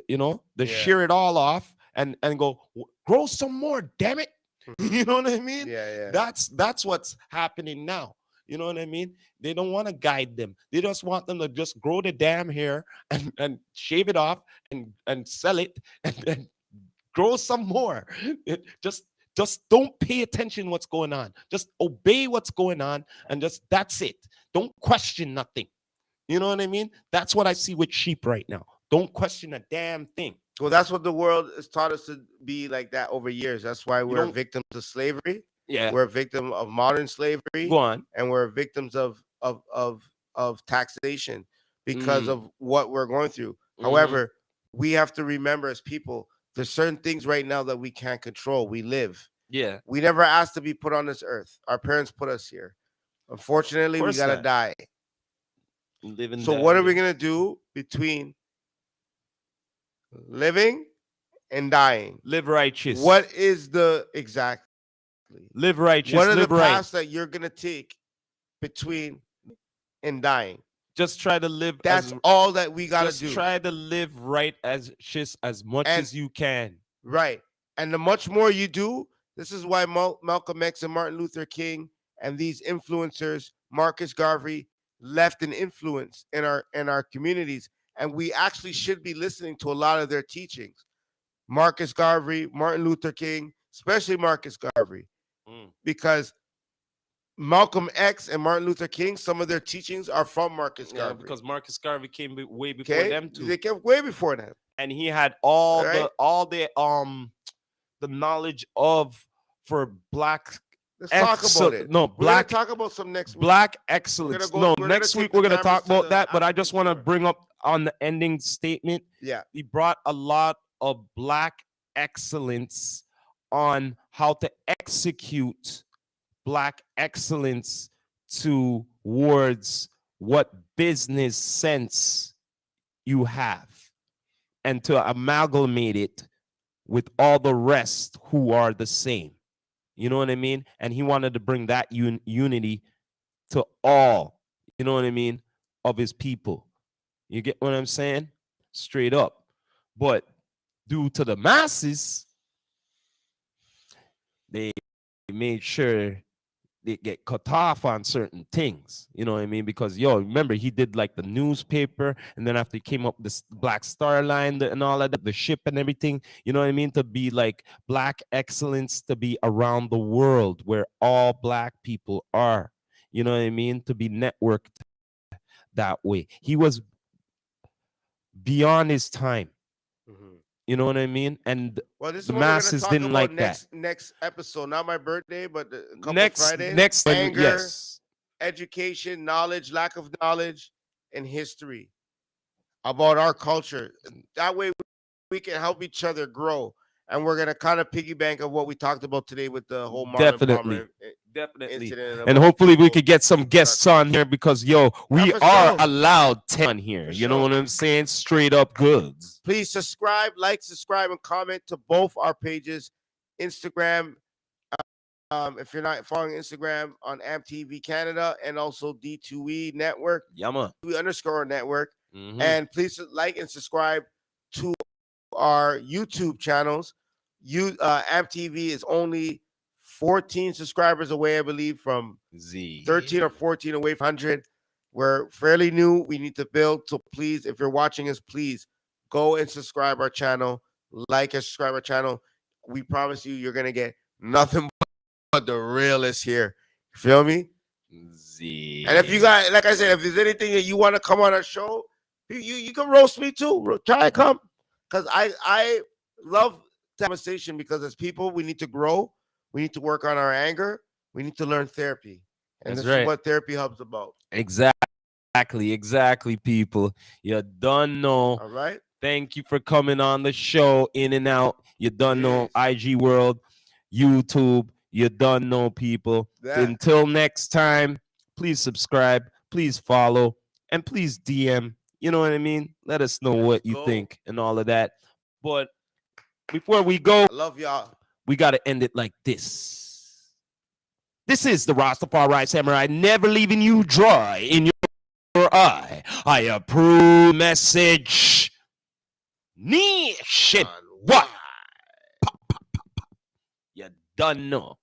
you know, they Yeah. shear it all off and go grow some more, damn it." Mhm. You know what I mean? Yeah, yeah. That's what's happening now. You know what I mean? They don't want to guide them. They just want them to just grow the damn hair and shave it off and sell it and grow some more. Just don't pay attention what's going on. Just obey what's going on and just that's it. Don't question nothing. You know what I mean? That's what I see with sheep right now. Don't question a damn thing. Well, that's what the world has taught us to be like that over years. That's why You we're don't. victims of slavery. Yeah. We're a victim of modern slavery, Go on. and we're victims of taxation because Mm. of what we're going through. Mm-hmm. However, we have to remember as people, there's certain things right now that we can't control. We live. Yeah. We never asked to be put on this earth. Our parents put us here. Of Unfortunately, we course gotta not. die. Live and So what die. are we Yeah. gonna do between living and dying? Live righteous. What is the exactly? Live What righteous. are the Live right. paths that you're gonna take between and dying? Just try to live That's as. all that we gotta Just do. try to live right as much And as you can. right, and the much more you do, this is why Malcolm X and Martin Luther King and these influencers, Marcus Garvey, left an influence in our communities, and we actually should be listening to a lot of their teachings. Marcus Garvey, Martin Luther King, especially Marcus Garvey, Mm. because Malcolm X and Martin Luther King, some of their teachings are from Marcus Yeah, Garvey. because Marcus Garvey came way before Okay, them too, they came way before them. and he had All right, all the knowledge of for black let's talk about it. no We're gonna black talk about some next week. black We're excellence. gonna go. No, We're gonna next take week the we're gonna cameras talk to about the that. But I African just want to store. bring up on the ending statement. Yeah, He brought a lot of black excellence on how to execute black excellence towards what business sense you have, and to amalgamate it with all the rest who are the same. You know what I mean? And he wanted to bring that unity to all, you know what I mean, of his people. You get what I'm saying? Straight up. But due to the masses, they made sure they get cut off on certain things. You know what I mean? Because remember he did like the newspaper, and then after he came up this Black Star Line and all of that, the ship and everything. You know what I mean? To be like black excellence, to be around the world where all black people are. You know what I mean? To be networked that way. He was beyond his time. Mhm. You know what I mean? And Well, this is the what we're gonna masses talk didn't about like that. next episode. Not my birthday, but a couple Next, Fridays. next, Anger, yes, education, knowledge, lack of knowledge, and history about our culture. That way we can help each other grow. And we're gonna kind of piggyback of what we talked about today with the whole Marlon definitely. Palmer Definitely. incident And about hopefully we people. could get some guests on here because Yeah, we for are sure. allowed 10 on here. For You know sure. what I'm saying? Straight up goods. Please subscribe, subscribe, and comment to both our pages, Instagram. If you're not following Instagram on Amptv Canada and also D2E Network, Yama. D2E_ network. Mm-hmm. And please like and subscribe to our YouTube channels. Amptv is only 14 subscribers away, I believe, from Z. 13 or 14 away from 100. We're fairly new. We need to build. So please, if you're watching us, please go and subscribe our channel, like and subscribe our channel. We promise you're going to get nothing but the realest here. You feel me? Z. And if you got, like I said, if there's anything that you want to come on our show, you can roast me too. Try to come, because I love conversation, because as people we need to grow, we need to work on our anger, we need to learn therapy, and That's this is right. what Therapy Hub's about. Exactly, people. You done know. All right. Thank you for coming on the show, in and out. You done know, Jeez. IG World, YouTube. You done know, people. Yeah. Until next time, please subscribe, please follow, and please DM. You know what I mean? Let us know what you think and all of that. But before we go, I love y'all. we got to end it like this. This is the Rastafari Samurai, never leaving you dry in your eye. I approve message. Nation. What? You done know.